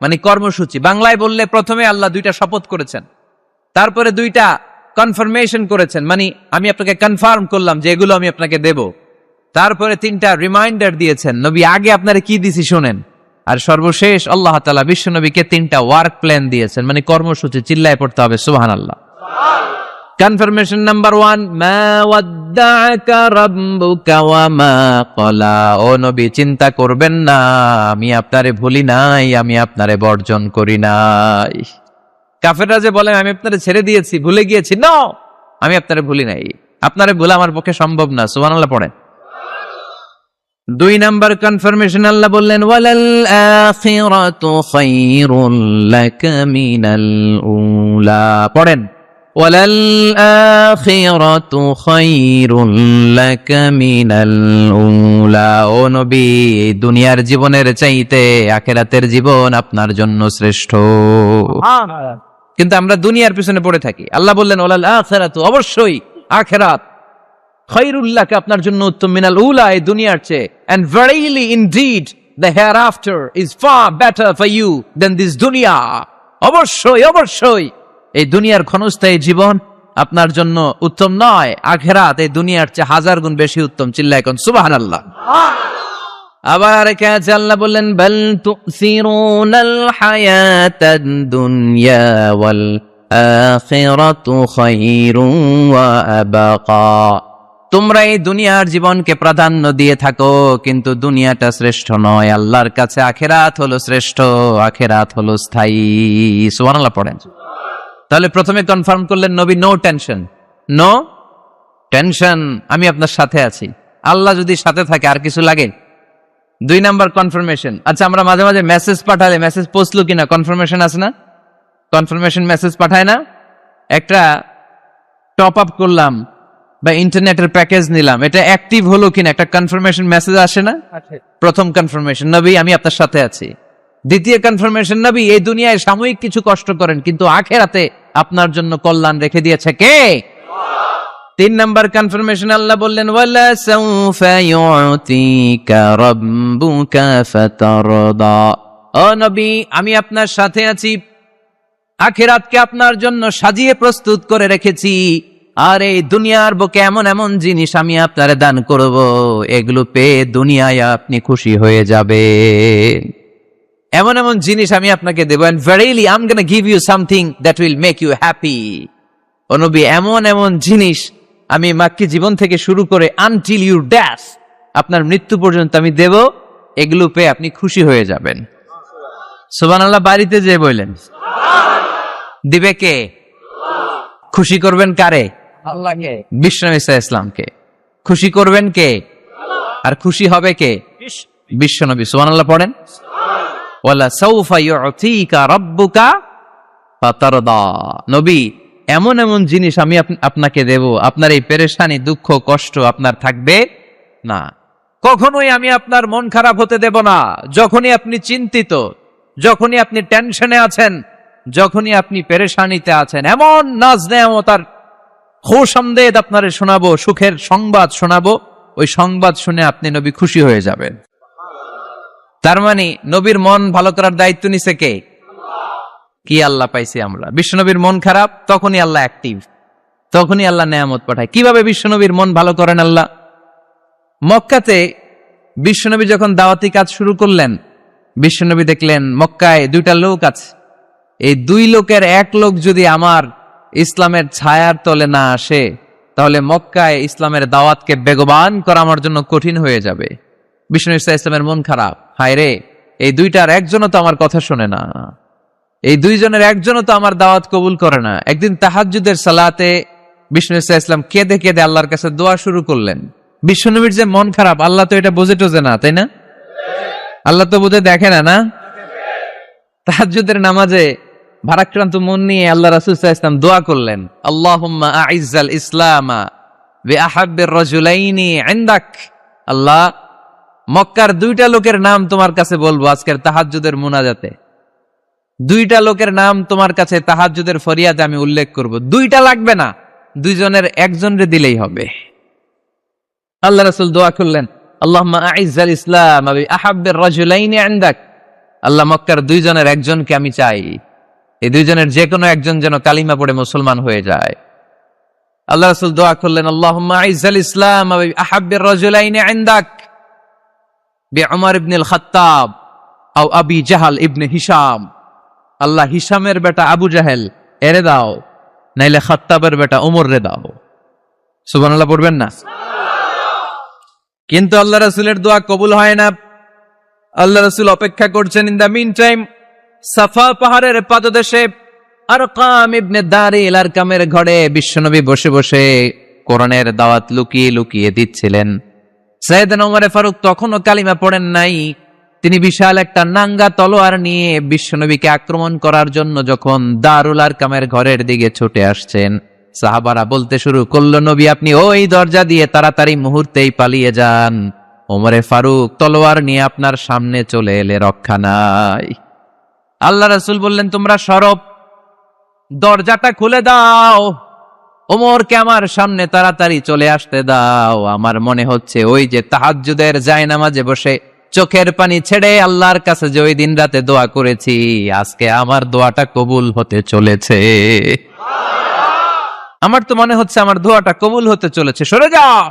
মানে কর্মসূচি। বাংলায় বললে প্রথমে আল্লাহ 2টা শপথ করেছেন, তারপরে 2টা কনফার্মেশন করেছেন, মানে আমি আপনাকে কনফার্ম করলাম যে এগুলো আমি আপনাকে দেব। তারপরে 3টা রিমাইন্ডার দিয়েছেন, নবী আগে আপনারে কি দিছি শোনেন। আর সর্বশেষ আল্লাহ তাআলা বিশ্বনবীকে 3টা ওয়ার্ক প্ল্যান দিয়েছেন, মানে কর্মসূচি। চিল্লায় পড়তে হবে সুবহানাল্লাহ। কনফার্মেশন নাম্বার 1, মা ওয়াদ্দা'কা রাব্বুকা ওয়া মা ক্বালা। ও নবী চিন্তা করবেন না, আমি আপনারে ভুলি নাই, আমি আপনারে বর্জন করি নাই। কাফেররা যে বলে আমি আপনারে ছেড়ে দিয়েছি, ভুলে গিয়েছি, নো, আমি আপনারে ভুলি নাই, আপনারে ভুলা আমার পক্ষে সম্ভব না। সুবহানাল্লাহ পড়েন। 2 নাম্বার কনফার্মেশন আল্লাহ বললেন ওয়ালাল আখিরাতু খায়রুল লাকা মিনাল উলা। পড়েন ওয়ালাল আখিরাতু খায়রুল লাকা মিনাল উলা। ও নবী দুনিয়ার জীবনের চাইতে আখিরাতের জীবন আপনার জন্য শ্রেষ্ঠ। কিন্তু আমরা দুনিয়ার পিছনে পড়ে থাকি। আল্লাহ বললেন ওয়ালাল আখিরাতু, অবশ্যই আখিরাত, খায়রুল লাকা, আপনার জন্য উত্তম, মিনাল উলা, এই দুনিয়ার চেয়ে, and verily indeed the hereafter is far better for you than this dunya. অবশ্যই অবশ্যই এই দুনিয়ার ক্ষণস্থায়ী জীবন আপনার জন্য উত্তম নয়, আখিরাত এই দুনিয়ার চেয়ে 1000 গুণ বেশি উত্তম। চিল্লায় কোন সুবহানাল্লাহ। আবার আরেক আয়াতে আল্লাহ বললেন বাল তুসিরুনাল হায়াতাদ দুনিয়া ওয়াল আখিরাতু খায়রুন ওয়া আবাকা। তোমরা এই দুনিয়ার জীবনকে প্রাধান্য দিয়ে থাকো, কিন্তু দুনিয়াটা শ্রেষ্ঠ নয়, আল্লাহর কাছে আখিরাত হলো শ্রেষ্ঠ, আখিরাত হলো স্থায়ী। সুবহানাল্লাহ পড়েন। তাহলে প্রথমে কনফার্ম করলেন নবী নো টেনশন, নো টেনশন, আমি আপনার সাথে আছি। আল্লাহ যদি সাথে থাকে আর কিছু লাগে? 2 নাম্বার কনফার্মেশন। আচ্ছা, আমরা মাঝে মাঝে মেসেজ পাঠালে মেসেজ পৌঁছলো কিনা কনফার্মেশন আছে না? কনফার্মেশন মেসেজ পাঠায় না? একটা টপ আপ করলাম বা ইন্টারনেটের প্যাকেজ নিলাম, এটা অ্যাক্টিভ হলো কিনা একটা কনফার্মেশন মেসেজ আসে না? প্রথম কনফার্মেশন, নবী আমি আপনার সাথে আছি। দ্বিতীয় কনফার্মেশন, নবী এই দুনিয়ায় সাময়িক কিছু কষ্ট করেন, কিন্তু আখিরাতে আপনার জন্য কল্যাণ রেখে দিয়েছে কে? 3 নাম্বার কনফার্মেশন, আল্লাহ বললেন ওয়ালা সাউফা ইউতিকা রাব্বুকা ফাতারদা। ও নবী আমি আপনার সাথে আছি, আখিরাতকে আপনার জন্য সাজিয়ে প্রস্তুত করে রেখেছি, আর এই দুনিয়ার বুকে এমন এমন জিনিস আমি আপনারে দান করব, এগুলো পেয়ে দুনিয়ায় আপনি খুশি হয়ে যাবেন। এমন এমন জিনিস আমি আপনাকে দেব, and verily I'm going to give you something that will make you happy. ও নবী এমন এমন জিনিস আমি মাক্কি জীবন থেকে শুরু করে until your death, আপনার মৃত্যু পর্যন্ত আমি দেব, এগুলো পেয়ে আপনি খুশি হয়ে যাবেন। সুবহানাল্লাহ। বাড়িতে যে বললেন দিবে কে? খুশি করবেন কারে? আল্লাহকে, বিশ্বনবী সাল্লাল্লাহু আলাইহি ওয়াসাল্লামকে। খুশি করবেন কে? আর খুশি হবে কে? বিশ্বনবী। সুবহানাল্লাহ পড়েন। ওয়ালা সাউফা ইউতিকা রাব্বুকা ফাতারদা। নবী এমন এমন জিনিস আমি আপনাকে দেব, আপনার এই পেরেশানি, দুঃখ, কষ্ট আপনার থাকবে না। কখনোই আমি আপনার মন খারাপ হতে দেব না। যখনই আপনি চিন্তিত, যখনই আপনি টেনশনে আছেন, যখনই আপনি পেরেশানিতে আছেন, এমন নাজ নেয়ামতার খুশামদেদ আপনারে শোনাবো, সুখের সংবাদ শোনাবো, ওই সংবাদ শুনে আপনি নবী খুশি হয়ে যাবেন। তার মানে নবীর মন ভালো করার দায়িত্ব নিছে কে? কি আল্লাহ পাইছি আমরা। বিশ্বনবীর মন খারাপ, তখনই আল্লাহ অ্যাক্টিভ, তখনই আল্লাহ নেয়ামত পাঠায়। কিভাবে বিশ্বনবীর মন ভালো করেন আল্লাহ? মক্কাতে বিশ্বনবী যখন দাওয়াতি কাজ শুরু করলেন, বিশ্বনবী দেখলেন মক্কায় 2টা লোক আছে, এই 2 লোকের এক লোক যদি আমার ইসলামের ছায়ার তলে না আসে, তাহলে মক্কায় ইসলামের দাওয়াতকে বেগবান করা আমার জন্য কঠিন হয়ে যাবে। বিশ্বনবী সাল্লাল্লাহু আলাইহি ওয়াসাল্লামের মন খারাপ, হায় রে, এই 2টার একজনও তো আমার কথা শোনে না, এই 2 জনের একজনও তো আমার দাওয়াত কবুল করে না। একদিন তাহাজ্জুদের সালাতে বিশ্বনবী সাল্লাল্লাহু আলাইহি ওয়াসাল্লাম কেঁদে কেঁদে আল্লাহর কাছে দোয়া শুরু করলেন। বিশ্বনবীর যে মন খারাপ, আল্লাহ তো এটা বোঝে টোজে না, তাই না? আল্লাহ তো বোঝে দেখে না, না? তাহাজ্জুদের নামাজে ভারাক্রান্ত মন নিয়ে আল্লাহ রাসূল সাল্লাল্লাহু আলাইহি ওয়াসাল্লাম দোয়া করলেন, আল্লাহুম্মা আইজ্জাল ইসলামা বিআহাব্বির রাজুলাইনি ইনদাক। আল্লাহ, মক্কার 2টা লোকের নাম তোমার কাছে বলবো আজকের তাহাজ্জুদের মুনাজাতে। 2টা লোকের নাম তোমার কাছে তাহাজ্জুদের ফরিয়াদে আমি উল্লেখ করব। 2টা লাগবে না, 2 জনের একজনরে দিলেই হবে। আল্লাহ রাসূল দোয়া করলেন, আল্লাহুম্মা আইজ্জাল ইসলামা বিআহাব্বির রাজুলাইনি ইনদাক। আল্লাহ, মক্কার 2 জনের একজনকে আমি চাই, এই 2 জনের যে কোনো একজন যেন কালিমা পড়ে মুসলমান হয়ে যায়। আল্লাহ রাসূল দোয়া করলেন, আল্লাহুম্মা আইজ্জাল ইসলামা বিআহাব্বির রাজুলাইনি ইনদাক বিউমর ইবনে আল খাত্তাব আও আবি জাহল ইবনে হিশাম। আল্লাহ, হিশামের বেটা আবু জাহেল এরে দাও, নাইলে খাত্তাবের বেটা ওমর রে দাও। সুবহানাল্লাহ পড়বেন না? কিন্তু আল্লাহ রাসূলের দোয়া কবুল হয় না। আল্লাহ রাসূল অপেক্ষা করছেন। ইন দা মিন টাইম সাফা পাহাড়ের পাদদেশে আরকাম ইবনে দারিল আরকামের ঘরে বিশ্বনবী বসে বসে কোরআনের দাওয়াত লুকিয়ে লুকিয়ে দিচ্ছিলেন। সাইয়েদনা ওমর ফারুক তখনও কালিমা পড়েন নাই। তিনি বিশাল একটা নাঙ্গা তলোয়ার নিয়ে বিশ্বনবীকে আক্রমণ করার জন্য যখন দারুল আরকামের ঘরের দিকে ছুটে আসছেন, সাহাবারা বলতে শুরু করলো, নবী আপনি ওই দরজা দিয়ে তাড়াতাড়ি মুহূর্তেই পালিয়ে যান, ওমরে ফারুক তলোয়ার নিয়ে আপনার সামনে চলে এলে রক্ষা নাই। আল্লাহ রাসূল বললেন, তোমরা সরব, দরজাটা খুলে দাও, ওমরকে আমার সামনে তাড়াতাড়ি চলে আসতে দাও। আমার মনে হচ্ছে ওই যে তাহাজ্জুদের জায়নামাজে বসে চোখের পানি ছেড়ে আল্লাহর কাছে যে ওই দিন রাতে দোয়া করেছি, আজকে আমার দোয়াটা কবুল হতে চলেছে। আমার তো মনে হচ্ছে আমার দোয়াটা কবুল হতে চলেছে, সরে যাও।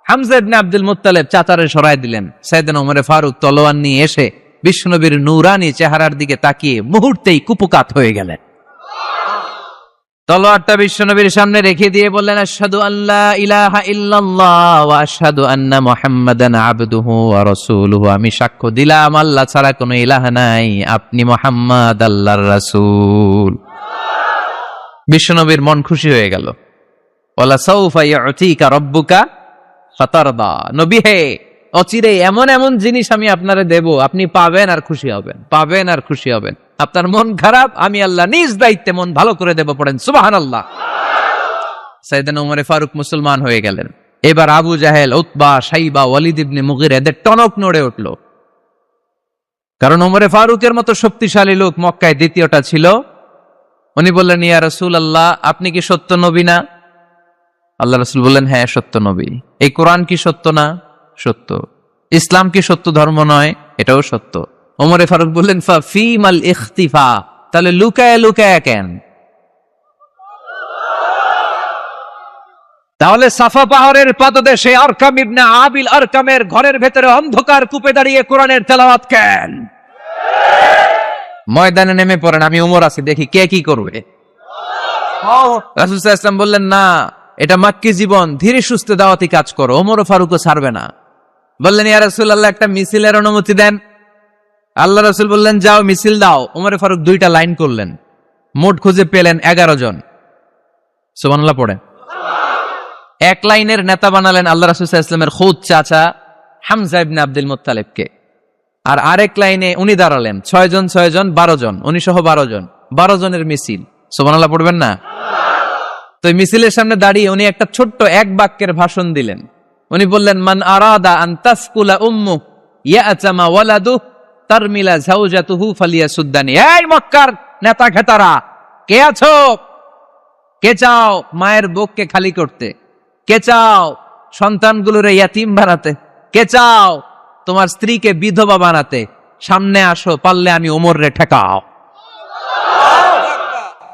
হামজা ইবনে আব্দুল মুত্তালিব চাচারে সরায় দিলেন। সাইয়েদনা ওমর ফারুক তলোয়ার নিয়ে এসে বিশ্বনবীর নূরানী চেহারার দিকে তাকিয়ে মুহূর্তেই কুপকাত হয়ে গেলেন। তলোয়ারটা বিশ্বনবীর সামনে রেখে দিয়ে বললেন, আশহাদু আল্লা ইলাহা ইল্লাল্লাহ ওয়া আশহাদু আন্না মুহাম্মাদান আবদুহু ওয়া রাসূলুহু। আমি সাক্ষ্য দিলাম আল্লাহ ছাড়া কোনো ইলাহ নাই, আপনি মুহাম্মদ আল্লাহর রাসূল। বিশ্বনবীর মন খুশি হয়ে গেল। ওয়ালা সাউফা ইউতিকা রাব্বুকা ফাতারদা। নবী হে, অচিরে এমন এমন জিনিস আমি আপনারে দেব, আপনি পাবেন আর খুশি হবেন, পাবেন আর খুশি হবেন। আপনার মন খারাপ, আমি আল্লাহ নিজ দায়িত্বে মন ভালো করে দেব। পড়েন সুবহানাল্লাহ। সাইয়েদনা ওমর ফারুক মুসলমান হয়ে গেলেন। এবার আবু জাহেল, উতবা, শাইবা, ওয়ালিদ ইবনে মুগিরা এদের টনক নড়ে উঠল। কারণ ওমরে ফারুকের মতো শক্তিশালী লোক মক্কায় দ্বিতীয়টা ছিল। উনি বললেন, ইয়া রাসূলুল্লাহ, আপনি কি সত্য নবী না? আল্লাহ রাসূল বললেন, হ্যাঁ সত্য নবী। এই কোরআন কি সত্য না? সত্য। ইসলাম কি সত্য ধর্ম নয়? এটাও সত্য। ওমরে ফারুক বললেন, ফাফিমাল ইখতিফা, তাহলে লুকায় লুকায় কেন? তাহলে সাফা পাহাড়ের পাদদেশে আরকাম ইবনে আবিল আরকামের ঘরের ভেতরে অন্ধকার কূপে দাঁড়িয়ে কোরআনের তেলাওয়াত কেন? ময়দানে নেমে পড়েন, আমি ওমর আছি, দেখি কে কি করবে। রাসূল সাল্লাল্লাহু আলাইহি ওয়াসাল্লাম বললেন, না, এটা মাক্কি জীবন, ধীরে সুস্থে দাওয়াতি কাজ করো। ওমর ফারুকও ছাড়বে না। বললেন, ইয়া রাসূলুল্লাহ, একটা মিছিলের অনুমতি দেন। আল্লাহ রাসূল বললেন, যাও মিছিল দাও। ওমর ফারুক 2টা লাইন করলেন, মোট খুঁজে পেলেন 11 জন। সুবহানাল্লাহ পড়েন। এক লাইনের নেতা বানালেন আল্লাহ রাসূল সাল্লাল্লাহু আলাইহি ওয়াসাল্লামের খুদ চাচা হামজা ইবনে আব্দুল মুত্তালিবকে। আর আরেক লাইনে উনি দাঁড়ালেন 6 জন 6 জন 12 জন, উনি সহ 12 জন, 12 জনের মিছিল। সুবহানাল্লাহ পড়বেন না? তো এই মিছিলের সামনে দাঁড়িয়ে উনি একটা ছোট্ট এক বাক্যের ভাষণ দিলেন। উনি বললেন, মান আরাদা আন তাসকুলা উম্মু ইয়াতামা ওয়ালাদু তারমিলা যাওজাতুহু ফালিয়াসুদ্দানি। এই মক্কার নেতা খেতারা, কে আছো? কে চাও মায়ের বুককে খালি করতে? কে চাও সন্তানগুলোরে ইয়াতিম বানাতে? কে চাও তোমার স্ত্রীকে বিধবা বানাতে? সামনে আসো, পারলে আমি ওমরে ঠেকাও।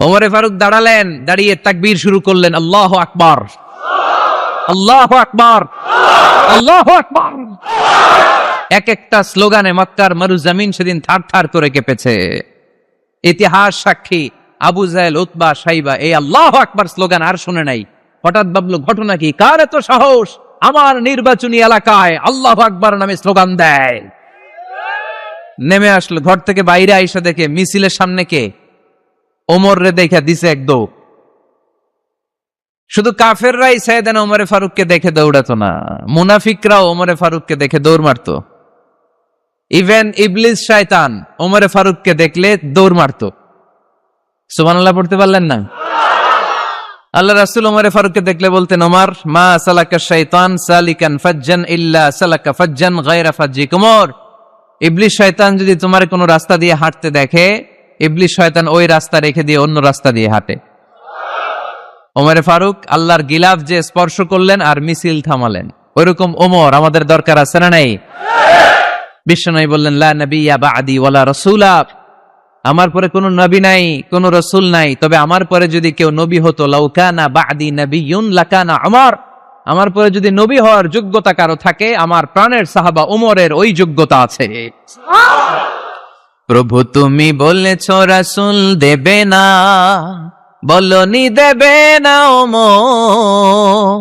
ওমরে ফারুক দাঁড়ালেন, দাঁড়িয়ে তাকবীর শুরু করলেন, আল্লাহু আকবার, আল্লাহু আকবার, আল্লাহু আকবার। এক একটা স্লোগানে মক্কার মরুজমিন সেদিন থার থার করে কেঁপেছে। ইতিহাস সাক্ষী, আবু জাহেল, উতবা, শাইবা এই আল্লাহু আকবার স্লোগান আর শুনে নাই। হঠাৎ ভাবলো, ঘটনা কি? কার এত সাহস আমার নির্বাচনী এলাকায় আল্লাহু আকবার নামে স্লোগান দেয়? নেমে আসলো, ঘর থেকে বাইরে আইসা দেখে মিছিলের সামনে কে? ওমর রে দেখে দিছে এক দৌড়। শুধু কাফেররাই সাইয়েদনা ওমরে ফারুককে দেখে দৌড়াতো না, মুনাফিকরাও ওমরে ফারুককে দেখে দৌড় মারতো। ইভেন ইবলিস শয়তান ওমরে ফারুককে দেখলে দৌড় মারতো। সুবহানাল্লাহ পড়তে পারলেন না? আল্লাহ রাসূল ওমরে ফারুককে দেখলে বলতেন, ওমর, মা সালাকা শাইতান সালিকান ফাজ্জান ইল্লা সালাকা ফাজ্জান গায়রা ফাজ্জিকুম। ওমর, ইবলিস শয়তান যদি তোমার কোনো রাস্তা দিয়ে হাঁটতে দেখে, ইবলিস শয়তান ওই রাস্তা রেখে দিয়ে অন্য রাস্তা দিয়ে হাঁটে। ওমরে ফারুক আল্লাহর গিলাফ যে স্পর্শ করলেন আর মিছিল থামালেন, ওইরকম ওমর আমাদের দরকার আছে না নাই? বিশ্বনবী বললেন, লা নাবিয়্যা বা'দি ওয়ালা রাসূলা, আমার পরে কোনো নবী নাই, কোনো রাসূল নাই, তবে আমার পরে যদি কেউ নবী হতো, লাউ কানা বা'দি নাবিয়্যুন লাকানা উমর, আমার পরে যদি নবী হওয়ার যোগ্যতা কারো থাকে, আমার প্রাণের সাহাবা ওমরের ওই যোগ্যতা আছে। প্রভু তুমি বলেছ রাসূল দেবে না, বলনি দেবে না ওমর,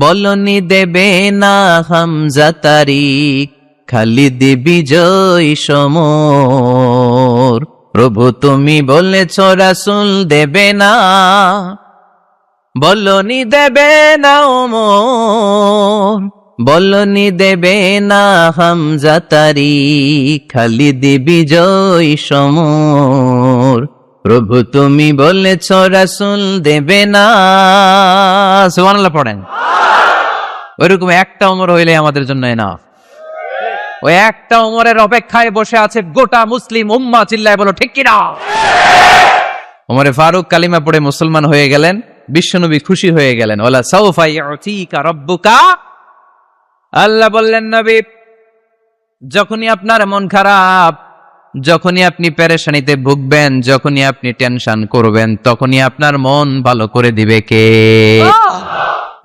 বলনি দেবে না হামজা তারিক, খালিদ বিজয় সমর। প্রভু তুমি বলেছ রাসূল দেবে না, বলনি দেবে না ওমর, বলনি দেবে না হামজা তারিক, খালিদ বিজয় সমর। প্রভু তুমি বলেছ রাসূল দেবে না। সুবহানাল্লাহ পড়েন। ওইরকম একটা ওমর হইলে আমাদের জন্য এনাফ। ওই একটা ওমরের অপেক্ষায় বসে আছে গোটা মুসলিম উম্মাহ। চিল্লায় বলো ঠিক কিনা? ওমরে ফারুক কালিমা পড়ে মুসলমান হয়ে গেলেন, বিশ্বনবী খুশি হয়ে গেলেন। ওয়ালা সাউফা ইউতিকা রাব্বুকা, আল্লাহ বললেন নবী, যখনই আপনার মন খারাপ, যখনই আপনি পেরেশানিতে ভুগবেন, যখনই আপনি টেনশন করবেন, তখনই আপনার মন ভালো করে দিবে কে?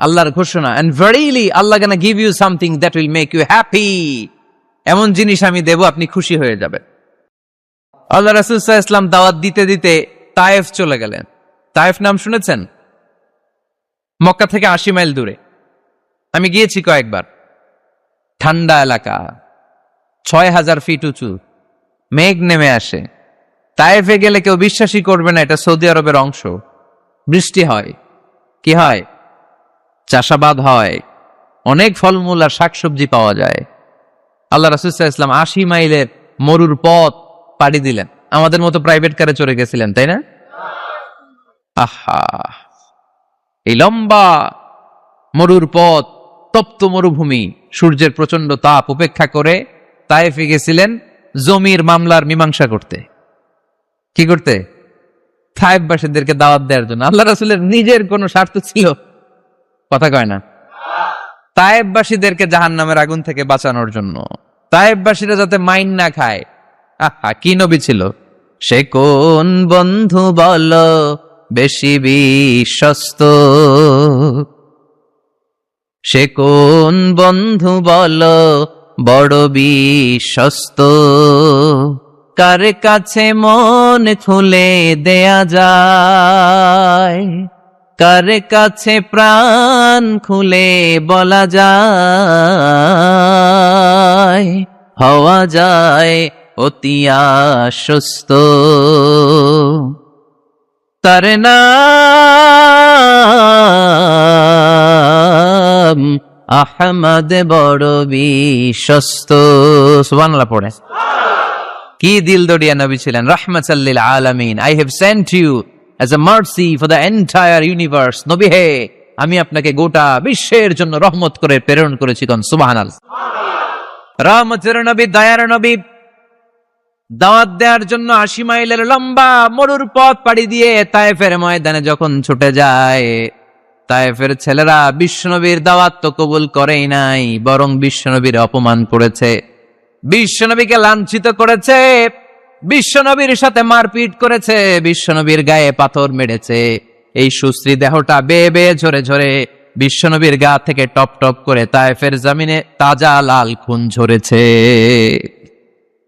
আল্লাহর ঘোষণা, and verily Allah gonna give you something that will make you happy, এমন জিনিস আমি দেব, আপনি খুশি হয়ে যাবেন। আল্লাহ রাসূল সাল্লাল্লাহু আলাইহি ওয়াসাল্লাম দাওয়াত দিতে দিতে তায়েফ চলে গেলেন। তায়েফ নাম শুনেছেন? মক্কা থেকে 80 মাইল দূরে। আমি গিয়েছি কয়েকবার। ঠান্ডা এলাকা, 6000 ফিট উঁচু, মেঘ নেমে আসে। তায়েফে গেলে কেউ বিশ্বাসই করবে না এটা সৌদি আরবের অংশ। বৃষ্টি হয়, কি হয়? চাষাবাদ হয়, অনেক ফলমূল আর শাকসবজি পাওয়া যায়। আল্লাহ রাসূল সাল্লাল্লাহু আলাইহি ওয়াসাল্লাম 80 মাইলের মরুর পথ পাড়ি দিলেন। আমাদের মতো প্রাইভেট কারে চড়ে গেছিলেন, তাই না? আহা, এই লম্বা মরুর পথ, তপ্ত মরুভূমি, সূর্যের প্রচন্ড তাপ উপেক্ষা করে তায়েফে গেছিলেন জমির মামলার মীমাংসা করতে। কি করতে? তায়েফবাসীদেরকে দাওয়াত দেওয়ার জন্য। আল্লাহ রাসূলের নিজের কোনো স্বার্থ ছিল? কথা কয় না। তায়েফবাসীদেরকে জাহান্নামের আগুন থেকে বাঁচানোর জন্য, তায়েফবাসীরা যাতে মাইন না খায়। আহা, কি নবী ছিল! সে কোন বন্ধু বলো বেশি বিশ্বস্ত, সে কোন বন্ধু বলো বড় বিশ্বস্ত, কার কাছে মন খুলে দেয়া যায়, কার কাছে প্রাণ খুলে বলা যায়, হওয়া যায় অতি আশ্বস্ত। তার নাম আহমদ, বড় বিশ্বস্ত। সুবহানাল্লাহ পড়ে। কি দিল দরিয়া নবী ছিলেন, রাহমাতাল লিল আলামিন। I have sent you as a mercy for the entire universe. নবী হে, আমি আপনাকে গোটা বিশ্বের জন্য রহমত করে প্রেরণ করেছি। কোন সুবহানাল্লাহ। রহমতের নবী, দয়ার নবী, দাওয়াত দেওয়ার জন্য 80 মাইলের লম্বা মরুর পথ পাড়ি দিয়ে তায়েফের ময়দানে যখন ছুটে যায়, তায়েফের ছেলেরা বিশ্বনবীর দাওয়াত তো কবুল করেই নাই, বরং বিশ্বনবীর অপমান করেছে, বিশ্বনবীকে লাঞ্ছিত করেছে, বিশ্বনবীর সাথে মারপিট করেছে, বিশ্বনবীর গায়ে পাথর মেরেছে। এই সুশ্রী দেহটা বেয়ে বেয়ে ঝরে ঝরে বিশ্বনবীর গা থেকে টপ টপ করে তায়েফের জমিনে তাজা লাল খুন ঝরেছে।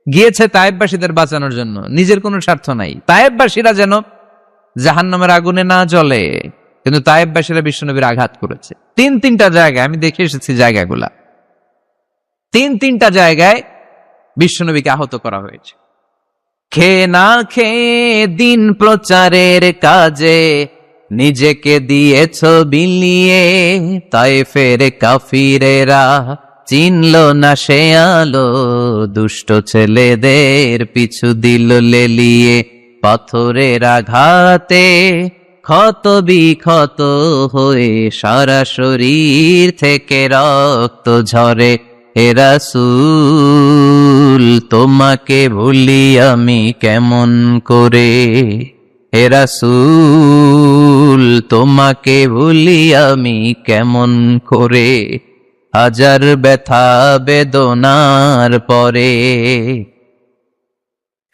গিয়েছে তায়েফবাসীদের বাঁচানোর জন্য, নিজের কোনো স্বার্থ নাই। তায়েফবাসীরা যেন জাহান্নামের আগুনে না জ্বলে, কিন্তু তায়েফবাসীরা বিশ্বনবীর আঘাত করেছে। 3-3টা জায়গায়, আমি দেখে এসেছি জায়গাগুলা, 3-3টা জায়গায় বিশ্বনবীকে আহত করা হয়েছে। খেয়ে না খেয়ে দিন প্রচারের কাজে নিজেকে দিয়েছ বিলিয়ে, তায়েফের কাফিরেরা চিনল না সে আলো, দুষ্ট ছেলেদের পিছু দিল লেলিয়ে, পাথরের আঘাতে ক্ষত বিক্ষত হয়ে সারা শরীর থেকে রক্ত ঝরে। হে রাসূল, তোমাকে ভুলি আমি কেমন করে, হে রাসূল, তোমাকে ভুলি আমি কেমন করে, হাজার ব্যথা বেদনার পরে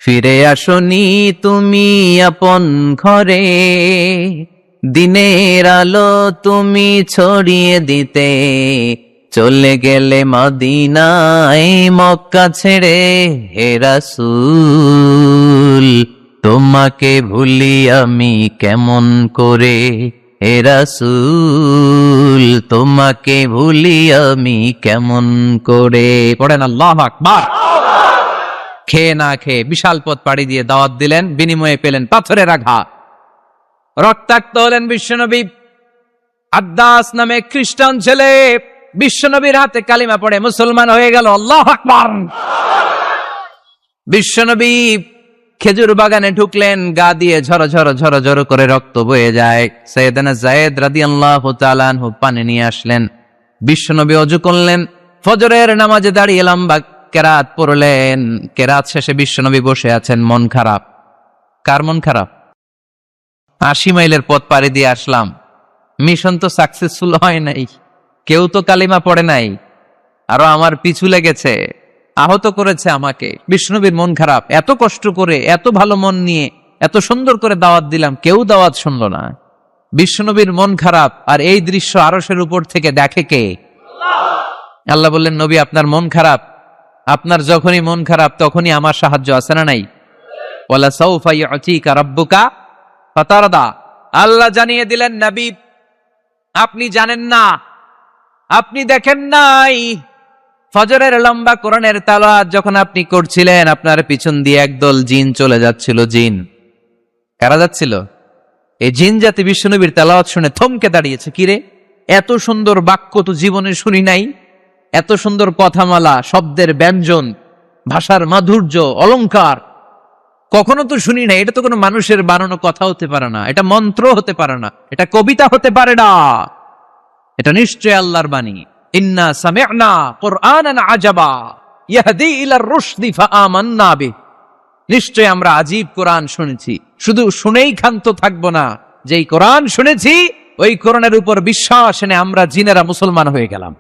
ফিরে আসনি তুমি আপন ঘরে, দিনের আলো তুমি ছড়িয়ে দিতে, চলে গেলে মদিনায় মক্কা ছেড়ে। হে রাসূল, তোমাকে ভুলি আমি কেমন করে, হে রাসূল, তোমাকে ভুলি আমি কেমন করে। পড়েন আল্লাহু আকবার। খেয়ে না খেয়ে বিশাল পথ পাড়ি দিয়ে দাওয়াত দিলেন, বিনিময়ে পেলেন পাথরের আঘাত, রক্তাক্ত হলেন বিশ্বনবী। আদ্দাস নামে খ্রিস্টান ছেলে বিশ্বনবীর হাতে কালিমা পড়ে মুসলমান হয়ে গেল। আল্লাহু আকবার। বিশ্বনবী খেজুর বাগানে ঢুকলেন, গা দিয়ে ঝরো ঝরো ঝরো ঝরো করে রক্ত বয়ে যায়। সাইয়েদনা যায়েদ রাদিয়াল্লাহু তাআলা আনহু পানি নিয়ে আসলেন। বিশ্বনবী ওযু করলেন, ফজরের নামাজে দাঁড়িয়ে লম্বা কেরাত পড়লেন। কেরাত শেষে বিশ্বনবী বসে আছেন, মন খারাপ। কার মন খারাপ? 80 মাইলের পথ পাড়ি দিয়ে আসলাম, মিশন তো সাকসেসফুল হয় নাই, কেউ তো কালিমা পড়ে নাই, আরো আমার পিছু লেগেছে, আহত করেছে আমাকে। বিষ্ণুনবীর মন খারাপ, এত কষ্ট করে এত ভালো মন নিয়ে এত সুন্দর করে দাওয়াত দিলাম, কেউ দাওয়াত শুনলো না। বিষ্ণুনবীর মন খারাপ, আর এই দৃশ্য আরশের উপর থেকে দেখে কে? আল্লাহ বললেন, নবী আপনার মন খারাপ, আপনার যখনই মন খারাপ তখনই আমার সাহায্য আছে না নাই? ওয়ালা সাউফা ইউতিকা রাব্বুকা ফাতারদা। আল্লাহ জানিয়ে দিলেন, নবী আপনি জানেন না, আপনি দেখেন নাই, ফজরের লম্বা কোরআনের তেলাওয়াত যখন আপনি করছিলেন, আপনার পিছন দিয়ে একদল জিন চলে যাচ্ছিল। জিন কারা যাচ্ছিল? এই জিন জাতি বিশ্বনবীর তেলাওয়াত শুনে থমকে দাঁড়িয়েছে। কিরে, এত সুন্দর বাক্য তো জীবনে শুনি নাই, এত সুন্দর কথামালা, শব্দের ব্যঞ্জন, ভাষার মাধুর্য, অলংকার কখনো তো শুনি নাই। এটা তো কোনো মানুষের বানানো কথা হতে পারে না, এটা মন্ত্র হতে পারে না, এটা কবিতা হতে পারে না, এটা নিশ্চয় আল্লাহর বাণী। ইন্না সামি'না কুরআনান আজাবা ইয়াহদি ইলার রুশদি ফাআমান্না বিহি। নিশ্চয় আমরা আজীব কোরআন শুনেছি, শুধু শুনেই ক্ষান্ত থাকবো না, যেই কোরআন শুনেছি ওই কোরআনের উপর বিশ্বাস এনে আমরা জিনেরা মুসলমান হয়ে গেলাম।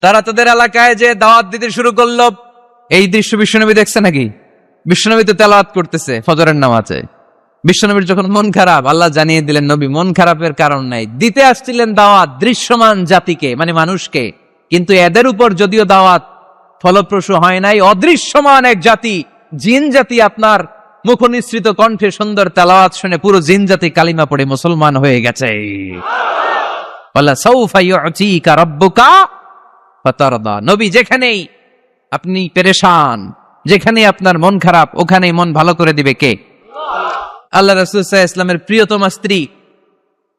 তারা তাদের এলাকায় যে দাওয়াত দিতে শুরু করলো। এই দৃশ্য বিশ্বনবী দেখছে নাকি? বিশ্বনবী তো তেলাওয়াত করতেছে ফজরের নামাজে। বিশ্বনবীর যখন মন খারাপ, আল্লাহ জানিয়ে দিলেন, নবী মন খারাপের কারণ নাই, দিতে আসছিলেন দাওয়াত দৃশ্যমান জাতিকে, মানে মানুষকে, কিন্তু এদের উপর যদিও দাওয়াত ফলপ্রসূ হয় নাই, অদৃশ্যমান এক জাতি, জিন জাতি আপনার মুখনিসৃত কণ্ঠে সুন্দর তেলাওয়াত শুনে পুরো জিন জাতি কালিমা পড়ে মুসলমান হয়ে গেছে। ওয়ালা সাউফা ইউতিকা রাব্বুকা ফাতারদা। নবী যেখানেই আপনি পেরেশান, যেখানে আপনার মন খারাপ, ওখানেই মন ভালো করে দিবে কে? আল্লাহ রাসূল সাল্লাল্লাহু আলাইহি ওয়াসাল্লামের প্রিয়তমা স্ত্রী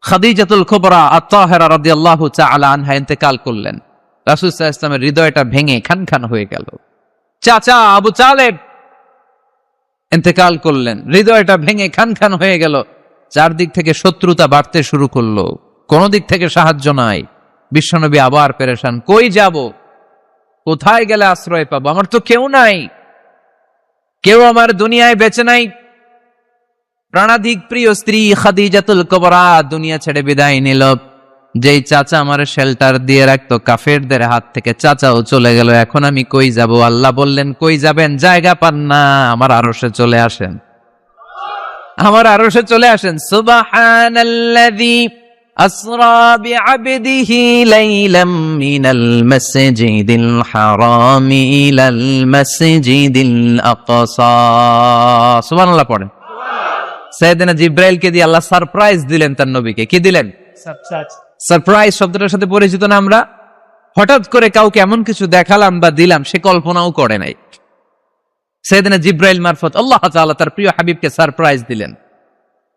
খাদিজাতুল কুবরা আত-তাহেরা রাদিয়াল্লাহু তাআলা আনহা ইন্তেকাল করলেন। রাসূল সাল্লাল্লাহু আলাইহি ওয়াসাল্লামের হৃদয়টা ভেঙে খানখান হয়ে গেল। চাচা আবু তালেব ইন্তেকাল করলেন, হৃদয়টা ভেঙে খানখান হয়ে গেল। চারদিক থেকে শত্রুতা বাড়তে শুরু করলো, কোন দিক থেকে সাহায্য নাই। বিশ্বনবী আবার পেরেশান, কই যাব, কোথায় গেলে আশ্রয় পাবো? আমার তো কেউ নাই, কেউ আমার দুনিয়ায় বেঁচে নাই। প্রাণাধিক প্রিয় স্ত্রী খাদিজাতুল কুবরা দুনিয়া ছেড়ে বিদায় নিল। যেই চাচা আমার শেল্টার দিয়ে রাখতো কাফেরদের হাত থেকে, চাচাও চলে গেল। এখন আমি কই যাব? আল্লাহ বললেন, কই যাবেন? জায়গা পান না, আমার আরশে চলে আসেন, আমার আরশে চলে আসেন। সুবহানাল্লাযী আসরা বিআবদিহি লাইলাম মিনাল মাসজিদিল হারামি ইলাল মাসজিদিল আকসা। সুবহানাল্লাহ পড়েন। সাইয়েদনা জিব্রাইলকে দিয়ে আল্লাহ সারপ্রাইজ দিলেন তার নবীকে। কি দিলেন? সারপ্রাইজ শব্দটার সাথে পরিচিত না আমরা? হঠাৎ করে কাউকে এমন কিছু দেখালাম বা দিলাম সে কল্পনাও করে নাই। সাইয়েদনা জিব্রাইল মারফত আল্লাহ তাআলা তার প্রিয় হাবিবকে সারপ্রাইজ দিলেন।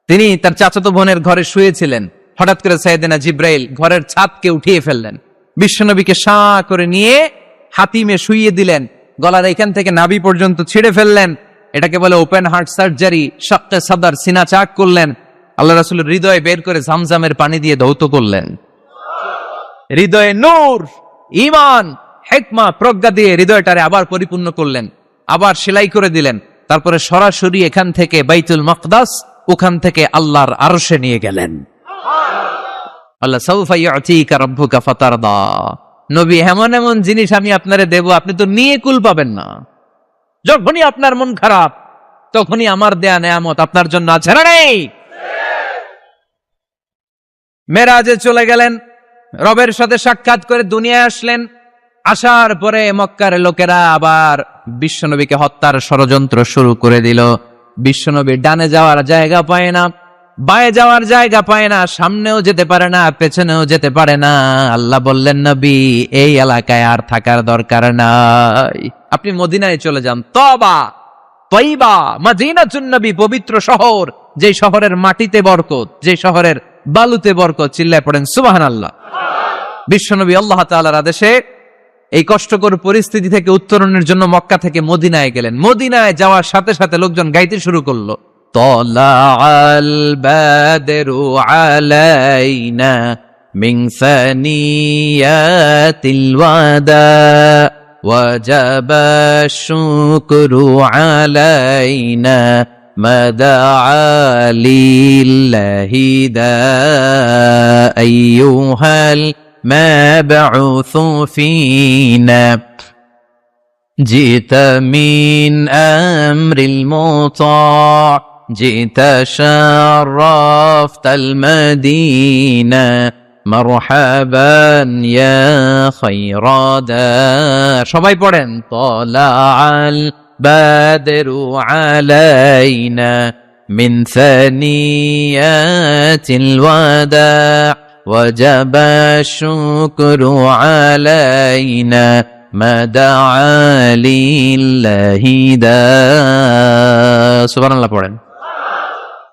তিনি তার চাচাতো বোনের ঘরে শুয়েছিলেন, হঠাৎ করে সাইয়েদনা জিব্রাইল ঘরের ছাদকে উঠিয়ে ফেললেন, বিশ্বনবীকে শাঁ করে নিয়ে হাতিমে শুইয়ে দিলেন, গলার এখান থেকে নাভি পর্যন্ত ছিঁড়ে ফেললেন। এটাকে বলে ওপেন হার্ট সার্জারি, শাক্কে সাদর, সিনা চাক করলেন। আল্লাহ রাসূলের হৃদয় বের করে জামজামের পানি দিয়ে ধৌত করলেন। হৃদয়ে নূর, ঈমান, হিকমা, প্রজ্ঞা দিয়ে হৃদয়টারে আবার পরিপূর্ণ করলেন, আবার সেলাই করে দিলেন। তারপরে সরাসরি এখান থেকে বাইতুল মাকদাস, ওখান থেকে আল্লাহর আরশে নিয়ে গেলেন। আল্লাহ সাউফা ইউতিকা রাব্বুকা ফাতারদা। নবী, এমন এমন জিনিস আমি আপনারে দেব, আপনি তো নিয়ে কুল পাবেন না। যখনই আপনার মন খারাপ, তখনই আমার দেয়া নেয়ামত আপনার জন্য আছে না নেই? মেরাজে চলে গেলেন, রবের সাথে সাক্ষাৎ করে দুনিয়ায় আসলেন। আসার পরে মক্কার লোকেরা আবার বিশ্বনবীকে হত্যার ষড়যন্ত্র শুরু করে দিল। বিশ্বনবী ডানে যাওয়ার জায়গা পায় না, বায়ে যাওয়ার জায়গা পায় না, সামনেও যেতে পারে না, পেছনেও যেতে পারে না। আল্লাহ বললেন, নবী এই এলাকায় আর থাকার দরকার নাই, আপনি মদিনায় চলে যান। তবা, তয়বা, মদিনাতুন নবী, পবিত্র শহর, যে শহরের মাটিতে বরকত, যে শহরের বালুতে বরকত। চিল্লায় পড়েন সুবহানাল্লাহ। বিশ্বনবী আল্লাহ তাআলার আদেশে এই কষ্টকর পরিস্থিতি থেকে উত্তরণের জন্য মক্কা থেকে মদিনায় গেলেন। মদিনায় যাওয়ার সাথে সাথে লোকজন গাইতে শুরু করলো, তালাআল বাদরু আলাইনা মিন সানিয়াতিল ওয়াদা ওয়াজাবা শুকরু আলাইনা ما دعا لله دا أيها المبعوث فينا جئت من أمر المطاع جئت شرفت المدينة مرحبا يا خير دار সবাই পড়েন طلع البدر علينا من ثنيات الوداع وجب الشكر علينا ما دعا لله دا সুবহানাল্লাহ পড়েন।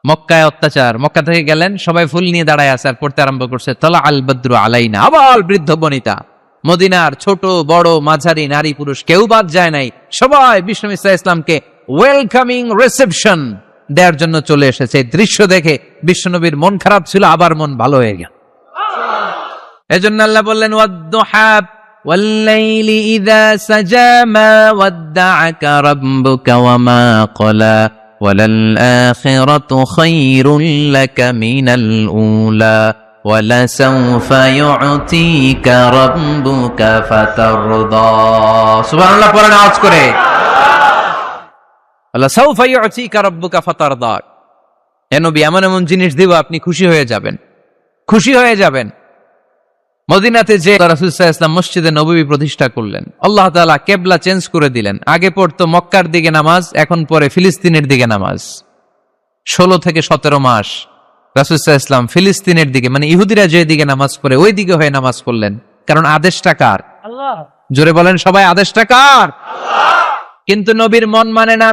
মক্কায় অত্যাচার, মক্কা থেকে গেলেন, সবাই ফুল নিয়ে দাঁড়ায় আছে আর পড়তে আরম্ভ করছে তলা আল বদ্রু আলাইনা। আবার বৃদ্ধ বনিতা, মদিনার ছোট বড় মাঝারি নারী পুরুষ কেউ বাদ যায় নাই, সবাই বিষ্ণু ইসলামকে ওয়েলকামিং রিসেপশন দেওয়ার জন্য চলে এসেছে। দৃশ্য দেখে বিশ্বনবীর মন খারাপ ছিল, আবার মন ভালো হয়ে গেল। এজন্য আল্লাহ বললেন ওয়াদ-দুহা ওয়াল-লাইলি ইযা সাজা মা ওয়াদ্দা'আকা রাব্বুকা ওয়া মা ক্বালা وللآخرة خير لك من الأولى ولسوف يعطيك ربك فترضى سبحان الله পড়েন আওয়াজ করে ولسوف يعطيك ربك فترضى। এ নবী এমন এমন জিনিস দিব আপনি খুশি হয়ে যাবেন, খুশি হয়ে যাবেন। মদিনাতে যে রাসূল সাল্লাল্লাহু আলাইহি ওয়াসাল্লাম মসজিদে নববী প্রতিষ্ঠা করলেন, আল্লাহ তাআলা কিবলা চেঞ্জ করে দিলেন। আগে পড়তো মক্কার দিকে নামাজ, এখন পড়ে ফিলিস্তিনের দিকে নামাজ। 16 থেকে 17 মাস রাসূল সাল্লাল্লাহু আলাইহি ওয়াসাল্লাম ফিলিস্তিনের দিকে, মানে ইহুদিরা যে দিকে নামাজ পড়ে ওই দিকে হয়ে নামাজ পড়লেন। কারণ আদেশটা কার? আল্লাহ। জোরে বলেন সবাই, আদেশটা কার? আল্লাহ। কিন্তু নবীর মন মানে না,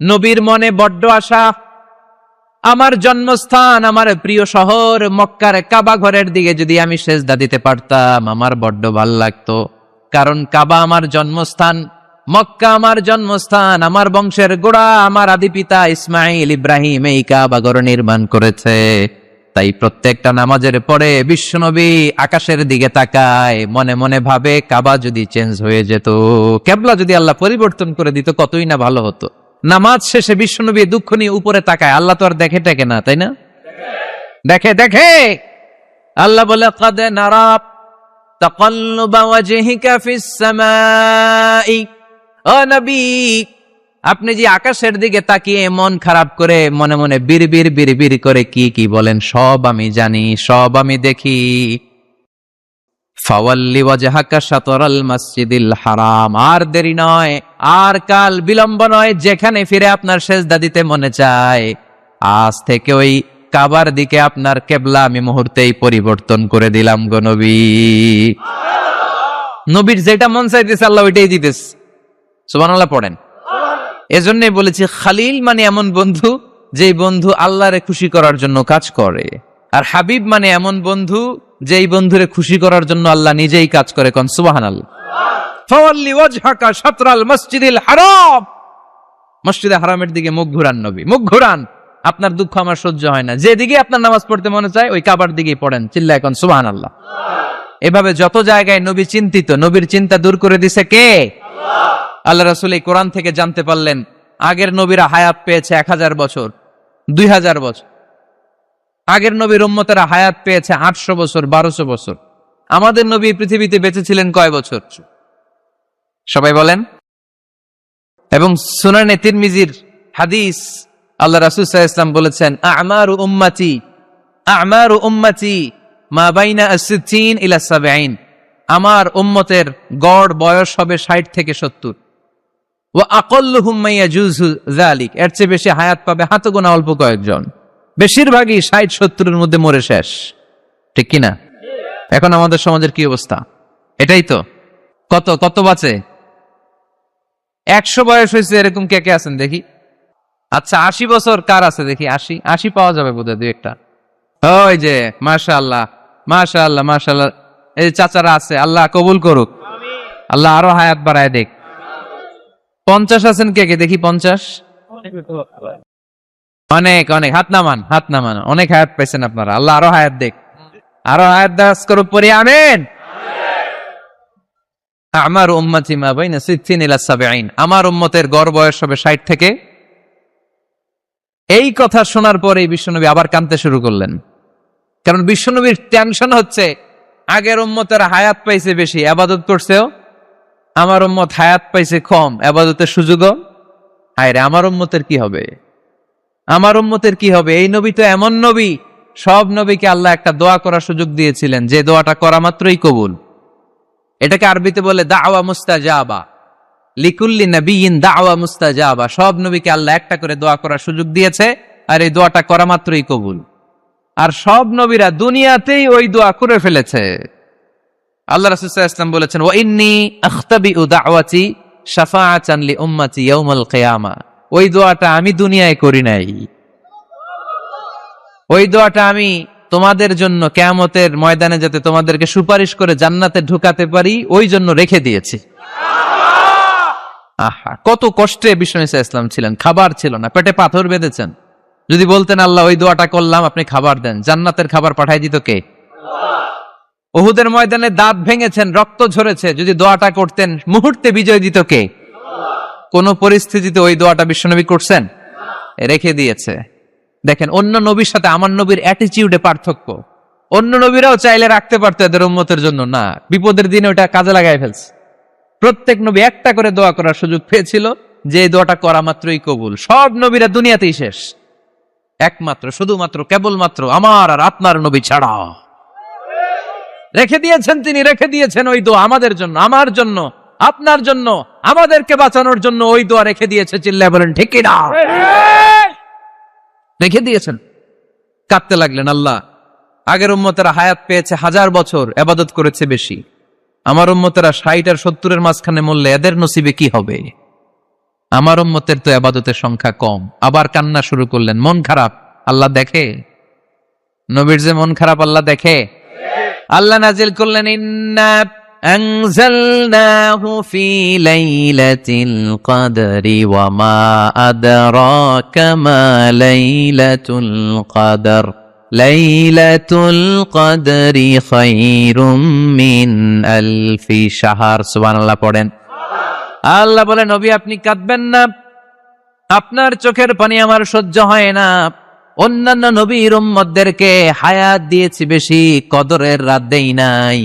নবীর মনে বড্ড আশা। আমার জন্মস্থান, আমার প্রিয় শহর মক্কার কাবা ঘরের দিকে যদি আমি সেজদা দিতে পারতাম আমার বড্ড ভাল লাগতো। কারণ কাবা আমার জন্মস্থান, মক্কা আমার জন্মস্থান, আমার বংশের গোড়া, আমার আদি পিতা ইসমাইল ইব্রাহিম এই কাবা ঘর নির্মাণ করেছে। তাই প্রত্যেকটা নামাজের পরে বিশ্বনবী আকাশের দিকে তাকায়, মনে মনে ভাবে কাবা যদি চেঞ্জ হয়ে যেত, কিবলা যদি আল্লাহ পরিবর্তন করে দিত কতই না ভালো হতো। নামাজ শেষে বিশ্বনবী দুঃখ নিয়ে উপরে তাকায়, আল্লাহ তো আর দেখে টেকে না, তাই না? দেখে দেখে। আল্লাহ বলে কাদ নারা তাকাল্লুবা ওয়াজহিকা ফিস সামাই, ও নবী আপনি যে আকাশের দিকে তাকিয়ে মন খারাপ করে মনে মনে বিড়বিড় বিড়বিড় করে কি কি বলেন সব আমি জানি, সব আমি দেখি। ফাওয়াল্লি ওয়াজহাকা শাতরাল মাসজিদিল হারাম, আর দেরি নয়, আর কাল বিলম্ব নয়, যেখানে ফিরে আপনার সেজদা দিতে মনে চায় আজ থেকে ওই কাবার দিকে আপনার কিবলা আমি মুহূর্তেই পরিবর্তন করে দিলাম গো নবী। নবীর যেটা মন চাইতেছে আল্লাহ ওইটাই দিতেছে। সুবহানাল্লাহ পড়েন। এজন্যই বলেছি খালিল মানে এমন বন্ধু যেই বন্ধু আল্লাহরে খুশি করার জন্য কাজ করে, আর হাবিব মানে এমন বন্ধু যেই বন্ধুরে খুশি করার জন্য আল্লাহ নিজেই কাজ করে। কোন সুবহানাল্লাহ। ফাওয়াল্লি ওয়াজহাকা শাতরাল মাসজিদিল হারাম, মসজিদে হারামের দিকে মুখ ঘুরান নবী, মুখ ঘুরান। আপনার দুঃখ আমার সহ্য হয় না, যেদিকে আপনার নামাজ পড়তে মনে চায় ওই কাবার দিকেই পড়েন, চিল্লায় কোন সুবহানাল্লাহ। এভাবে যত জায়গায় নবী চিন্তিত, নবীর চিন্তা দূর করে দিছে কে? আল্লাহ। আল্লাহ রাসূল এই কোরআন থেকে জানতে পারলেন আগের নবীরা হায়াত পেয়েছে 1000 বছর, 2000 বছর। আগের নবীর উম্মতেরা হায়াত পেয়েছে 800 বছর, 1200 বছর। আমাদের নবী পৃথিবীতে বেঁচে ছিলেন কয় বছর? সবাই বলেন। এবং সুনানে তিরমিজির হাদিস, আল্লাহ রাসূল সাল্লাল্লাহু আলাইহি ওয়াসাল্লাম বলেছেন আমারু উম্মতি মা বাইনা আস-সিত্তিন ইলা 70, আমার উম্মতের গড় বয়স হবে 60 থেকে 70। ওয়া আকাল্লুহুম মা ইয়াজুজু যালিক, এর চেয়ে বেশি হায়াত পাবে হাতে গোনা অল্প কয়েকজন। বেশিরভাগই 60-70 এর মধ্যে মরে শেষ, ঠিক কিনা? এখন আমাদের সমাজের কি অবস্থা? এটাই তো। কত কত বাঁচে? 100 বয়স হয়েছে এরকম কে কে আছেন দেখি? আচ্ছা 80 বছর কার আছে দেখি? 80 পাওয়া যাবে বোধহয়, দুই একটা। ওই যে মাশাআল্লাহ মাশাআল্লাহ মাশাআল্লাহ, এই চাচারা আছে, আল্লাহ কবুল করুক, আল্লাহ আরো হায়াত বাড়ায় দেখ। 50 আছেন কে কে দেখি? 50 অনেক অনেক, হাত নামান হাত নামান, অনেক হায়াত পাইছেন আপনারা, আল্লাহ আরো হায়াত দেখ, আরো হায়াত দাস করুক, পড়ি আমিন। আমার উম্মতি মা বাইনা 60 ইলা 70, আমার উম্মতের গড় বয়স হবে 60 থেকে এই কথা শোনার পরে বিশ্বনবী আবার কাঁদতে শুরু করলেন। কারণ বিশ্বনবীর টেনশন হচ্ছে, আগের উম্মতের হায়াত পাইছে বেশি, আবাদত করছেও, আমার উম্মত হায়াত পাইছে কম, আবাদতের সুযোগও। হায়রে, আমার উম্মতের কি হবে, আমার উম্মতের কি হবে? এই নবী তো এমন নবী, সব নবীকে আল্লাহ একটা দোয়া করার সুযোগ দিয়েছিলেন, যে দোয়াটা করা মাত্রই কবুল। এটাকে আরবিতে বলে দাওয়া মুস্তাজাবা, লিকুল্লি নবিয়িন দাওয়া মুস্তাজাবা। সব নবীকে আল্লাহ একটা করে দোয়া করার সুযোগ দিয়েছে, আর এই দোয়াটা করা মাত্রই কবুল। আর সব নবীরা দুনিয়াতেই ওই দোয়া করে ফেলেছে। আল্লাহ রাসূল সাল্লাল্লাহু আলাইহি ওয়াসাল্লাম বলেছেন, ওয়া ইন্নী আখতাবিউ দাওয়াতি শাফাআতান লি উম্মতি ইয়াউমাল কিয়ামা। ওই দোয়াটা আমি দুনিয়ায় করি নাই, ওই দোয়াটা আমি তোমাদের জন্য কিয়ামতের ময়দানে যাতে তোমাদেরকে সুপারিশ করে জান্নাতে ঢুকাতে পারি, ওই জন্য রেখে দিয়েছি। আহা, কত কষ্টে বিষ্ণু সাল্লাল্লাহু আলাইহি ওয়াসাল্লাম ছিলেন, খাবার ছিল না, পেটে পাথর বেঁধেছেন। যদি বলতেন আল্লাহ ওই দোয়াটা করলাম, আপনি খাবার দেন, জান্নাতের খাবার পাঠাই দিত কে? উহুদের ময়দানে দাঁত ভেঙেছেন, রক্ত ঝরেছে, যদি দোয়াটা করতেন মুহূর্তে বিজয় দিত কে? কোন পরিস্থিতিতে ওই দোয়াটা বিশ্বনবী করছেন? রেখে দিয়েছে। দেখেন, অন্য নবীর সাথে আমার নবীর অ্যাটিটিউডে পার্থক্য। অন্য নবীরাও চাইলে রাখতে পারতো এদের উম্মতের জন্য, না, বিপদের দিনে ওটা কাজে লাগাই ফেলছে। প্রত্যেক নবী একটা করে দোয়া করার সুযোগ পেয়েছিল, যে দোয়াটা করা মাত্রই কবুল। সব নবীরা দুনিয়াতেই শেষ, একমাত্র শুধুমাত্র কেবলমাত্র আমার আর আপনার নবী ছাড়া রেখে দিয়েছেন তিনি, রেখে দিয়েছেন ওই দোয়া আমাদের জন্য, আমার জন্য, আপনার জন্য, আমাদেরকে বাঁচানোর জন্য ওই দোয়া রেখে দিয়েছে। চিল্লায় বলেন ঠিক কি না? রেখে দিয়েছেন। কাঁদতে লাগলেন, আল্লাহ আগের উম্মতেরা হায়াত পেয়েছে 1000 বছর, ইবাদত করেছে বেশি, আমার উম্মতেরা 60 আর 70-এর মাঝখানে মরলে এদের নসিবে কি হবে? আমার উম্মতের তো ইবাদতের সংখ্যা কম। আবার কান্না শুরু করলেন। মন খারাপ আল্লাহ দেখে, নবীর যে মন খারাপ আল্লাহ দেখে। আল্লাহ নাজিল করলেন, ইন্না আনজালনাহু ফি লাইলাতিল কদরি ওয়া মা আদরাকা মা লাইলাতুল কদর লাইলাতুল কদরি খায়রুম মিন আলফি শাহর। সুবহানাল্লাহ পড়েন। আল্লাহ বলে, নবী আপনি কাঁদবেন না, আপনার চোখের পানি আমার সহ্য হয় না। অন্যান্য নবীর উম্মতদেরকে হায়াত দিয়েছি বেশি, কদরের রাত দেই নাই।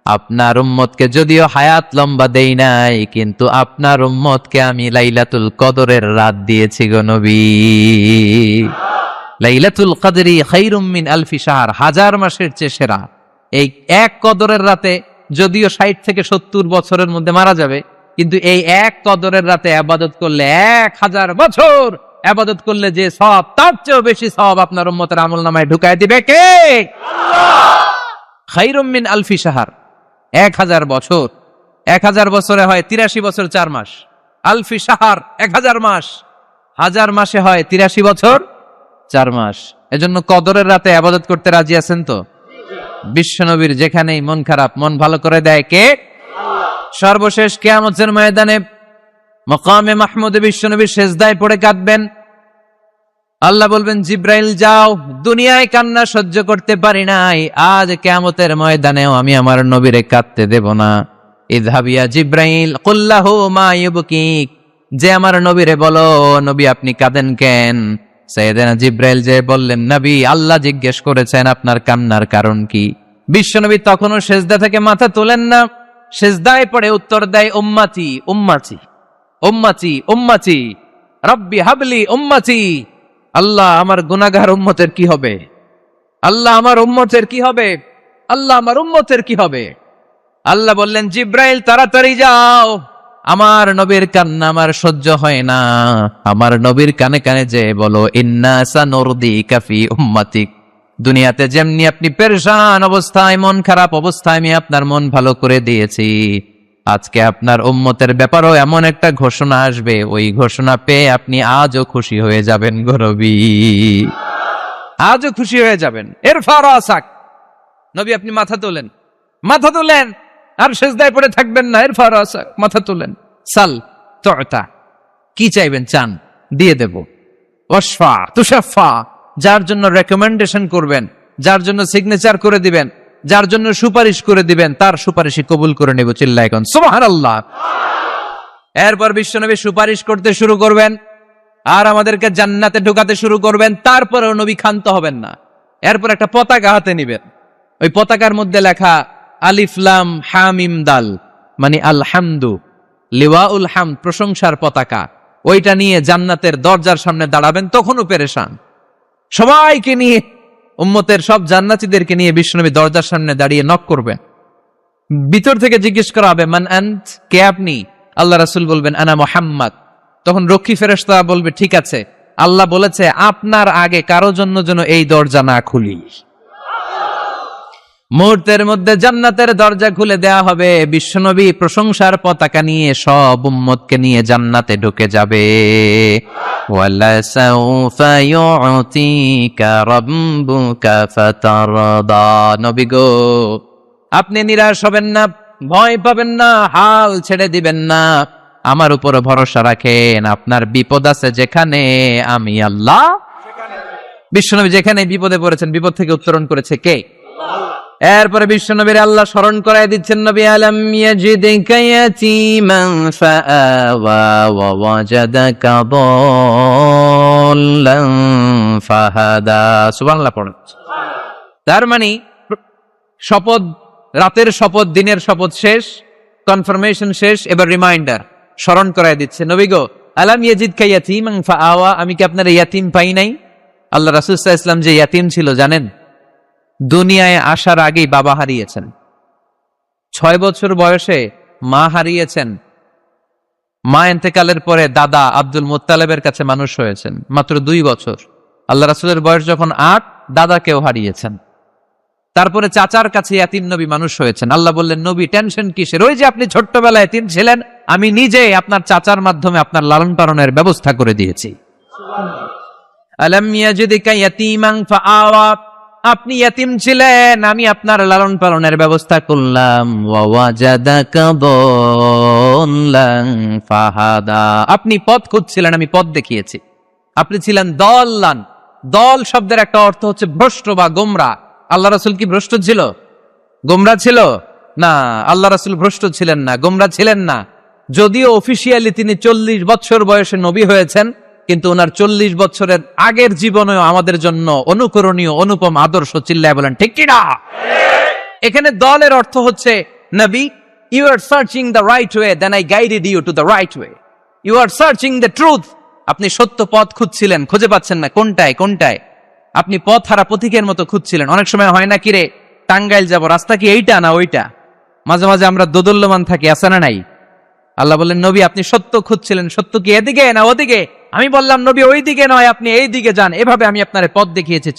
আপনার উম্মতকে যদিও হায়াত লম্বা দেই নাই, কিন্তু আপনার উম্মতকে আমি লাইলাতুল কদরের রাত দিয়েছি গো নবী। লাইলাতুল কদরি খায়রুম মিন আলফি শাহর, 1000 মাসের চেয়ে সেরা। এই এক কদরের রাতে যদিও 60 থেকে 70 বছরের মধ্যে মারা যাবে, কিন্তু এই এক কদরের রাতে ইবাদত করলে 1000 বছর ইবাদত করলে যে সওয়াব, তার চেয়েও বেশি সওয়াব আপনার উম্মতের আমলনামায় ঢুকায় দিবে কে? আল্লাহ। খায়রুম মিন আলফি শাহর, 1000 বছর। 1000 বছরে হয় 83 বছর 4 মাস। আলফি শাহর 1000 মাস, 1000 মাসে হয় 83 বছর 4 মাস। এজন্য কদরের রাতে ইবাদত করতে রাজি আছেন তো? বিশ্বনবীর যেখানেই মন খারাপ, মন ভালো করে দেয় কে? সর্বশেষ কিয়ামতের ময়দানে মাকামে মাহমুদে বিশ্বনবী সেজদায় পড়ে কাঁদবেন। আল্লাহ বলবেন, জিব্রাইল যাও, দুনিয়ায় কান্না সহ্য করতে পারি নাই, আজ কিয়ামতের ময়দানেও আমি আমার নবীরে কাঁদতে দেব না। ইযহাবিয়া জিব্রাইল কুল্লাহু মা ইউবকিক, যে আমার নবীরে বলো, নবী আপনি কাঁদেন কেন? সাইয়েদনা জিব্রাইল যে বললেন, নবী আল্লাহ জিজ্ঞেস করেছেন আপনার কান্নার কারণ কি। বিশ্বনবী তখনও সেজদা থেকে মাথা তোলেন না, সেজদায় পড়ে উত্তর দেয়, উম্মতি উম্মতি উম্মতি উম্মতি রব্বি হাবলি উম্মতি। আল্লাহ আমার গুনাহগার উম্মতের কি হবে? আল্লাহ আমার উম্মতের কি হবে? আল্লাহ আমার উম্মতের কি হবে? আল্লাহ বললেন, জিব্রাইল তাড়াতাড়ি যাও, আমার নবীর কান্না আমার সহ্য হয় না, আমার নবীর কানে কানে যে বলো, ইন্না সানুরদিকা ফি উম্মতিক, দুনিয়াতে যেমনি আপনি পেরেশান অবস্থায়, মন খারাপ অবস্থায় আমি আপনার মন ভালো করে দিয়েছি, আজকে আপনার উম্মতের ব্যাপারও এমন একটা ঘোষণা আসবে, ওই ঘোষণা পেয়ে আপনি আজও খুশি হয়ে যাবেন গো নবী, আজও খুশি হয়ে যাবেন। ইরফা রাসাক, নবী আপনি মাথা তোলেন, মাথা তোলেন, আর সেজদায় পড়ে থাকবেন না। ইরফা রাসাক, মাথা তোলেন। সাল তুতা, কি চাইবেন চান, দিয়ে দেব। ওয়াশফা তুশাফা, যার জন্য রেকমেন্ডেশন করবেন, যার জন্য সিগনেচার করে দিবেন, যার জন্য সুপারিশ করে দিবেন, তার সুপারিশই কবুল করে নেব। চিল্লায় কোন সুবহানাল্লাহ। এরপর বিশ্বনবী সুপারিশ করতে শুরু করবেন। আর আমাদেরকে জান্নাতে ঢোকাতে শুরু করবেন, তারপরেও নবী ক্ষান্ত হবেন না। এরপর একটা পতাকা হাতে নিবেন, ওই পতাকার মধ্যে লেখা আলিফ লাম হা মিম দাল, মানে আলহামদু, লিওয়াউল হামদ, প্রশংসার পতাকা। ওইটা নিয়ে জান্নাতের দরজার সামনে দাঁড়াবেন, তখনও পেরেশান। সবাইকে নিয়ে, উম্মতের সব জান্নাতীদেরকে নিয়ে বিশ্বনবী দরজার সামনে দাঁড়িয়ে নক করবেন। ভিতর থেকে জিজ্ঞেস করা হবে, মান আন্ত, কে আপনি? আল্লাহ রাসূল বলবেন, আনা মুহাম্মদ। তখন রক্ষী ফেরেশতা বলবে, ঠিক আছে, আল্লাহ বলেছে আপনার আগে কারো জন্য যেন এই দরজা না খুলি। মুহূর্তের মধ্যে জান্নাতের দরজা খুলে দেয়া হবে, বিশ্বনবী প্রশংসার পতাকা নিয়ে সব উম্মতকে নিয়ে জান্নাতে ঢুকে যাবে। ওয়ালা সাউফা ইউতিকা রাব্বুকা ফাতারদা। নবী গো, আপনি নিরাশ হবেন না, ভয় পাবেন না, হাল ছেড়ে দিবেন না, আমার উপর ভরসা রাখেন। আপনার বিপদ আছে যেখানে, আমি আল্লাহ। বিশ্বনবী যেখানে বিপদে পড়েছেন, বিপদ থেকে উত্তরণ করেছে কে? এরপরে বিশ্বনবীর আল্লাহ স্মরণ করায় দিচ্ছেন, নবী আলাম ইয়াজিদিকা ইয়াতীমান ফাআওয়া ওয়া ওয়াজাদাকা দাল্লান ফাহাদা। সুবহানাল্লাহ পড়ুন। তার মানে শপথ, রাতের শপথ, দিনের শপথ শেষ, কনফার্মেশন শেষ, এবার রিমাইন্ডার, স্মরণ করায় দিচ্ছে, নবী গো, আলাম ইয়াজিদকা ইয়াতীমান ফাআওয়া, আমি কি আপনার ইয়াতীম পাই নাই? আল্লাহ রাসূল সাল্লাল্লাহু আলাইহি ওয়াসাল্লাম যে ইয়াতীম ছিল জানেন? দুনিয়ায় আসার আগেই বাবা হারিয়েছেন, 6 বছর বয়সে মা হারিয়েছেন, মা ইন্তেকালের পরে দাদা আব্দুল মুত্তালিবের কাছে মানুষ হয়েছেন মাত্র 2 বছর। আল্লাহ রাসূলের বয়স যখন 8, দাদাকেও হারিয়েছেন। তারপরে চাচার কাছে ইয়াতীম নবী মানুষ হয়েছেন। আল্লাহ বললেন, নবী টেনশন কিসের? ওই যে আপনি ছোট্টবেলায় ইয়াতীম ছিলেন, আমি নিজে আপনার চাচার মাধ্যমে আপনার লালন পালনের ব্যবস্থা করে দিয়েছি। আলাম ইয়াজিদিকা ইয়াতীমান ফাআওয়া, আপনি ইয়াতীম ছিলেন, আমি আপনার লালন পালনের ব্যবস্থা করলাম। ওয়া ওয়াজাদাকা দাল্লান ফাহাদা, আপনি পথ খুঁজছিলেন, আমি পথ দেখিয়েছি। আপনি ছিলেন দল্লান। দল শব্দের একটা অর্থ হচ্ছে ভ্রষ্ট বা গোমরা। আল্লাহ রাসূল কি ভ্রষ্ট ছিল? গোমরা ছিল না। আল্লাহ রাসূল ভ্রষ্ট ছিলেন না, গোমরা ছিলেন না। যদিও অফিসিয়ালি তিনি 40 বছর বয়সে নবী হয়েছেন, কিন্তু ওনার 40 বছরের আগের জীবনেও আমাদের জন্য অনুকরণীয়, অনুপম আদর্শ। চিল্লায় বলেন ঠিক কি না? এখানে দলের অর্থ হচ্ছে, নবী, you are searching the right way, then I guided you to the right way. You are searching the truth, আপনি সত্য পথ খুঁজছিলেন, খুঁজে পাচ্ছেন না, কোনটায় কোনটায়, আপনি পথ হারা পথিকের মতো খুঁজছিলেন। অনেক সময় হয় না, কিরে টাঙ্গাইল যাব, রাস্তা কি এইটা না ওইটা? মাঝে মাঝে আমরা দোদুল্যমান থাকি, আছে না নাই? আল্লাহ বললেন, নবী আপনি সত্য খুঁজছিলেন, সত্য কি এদিকে না ওদিকে? আমি বললাম, নবী ওই দিকে নয়, আপনি এই দিকে যান, এভাবে আমি আপনার পথ দেখিয়েছি।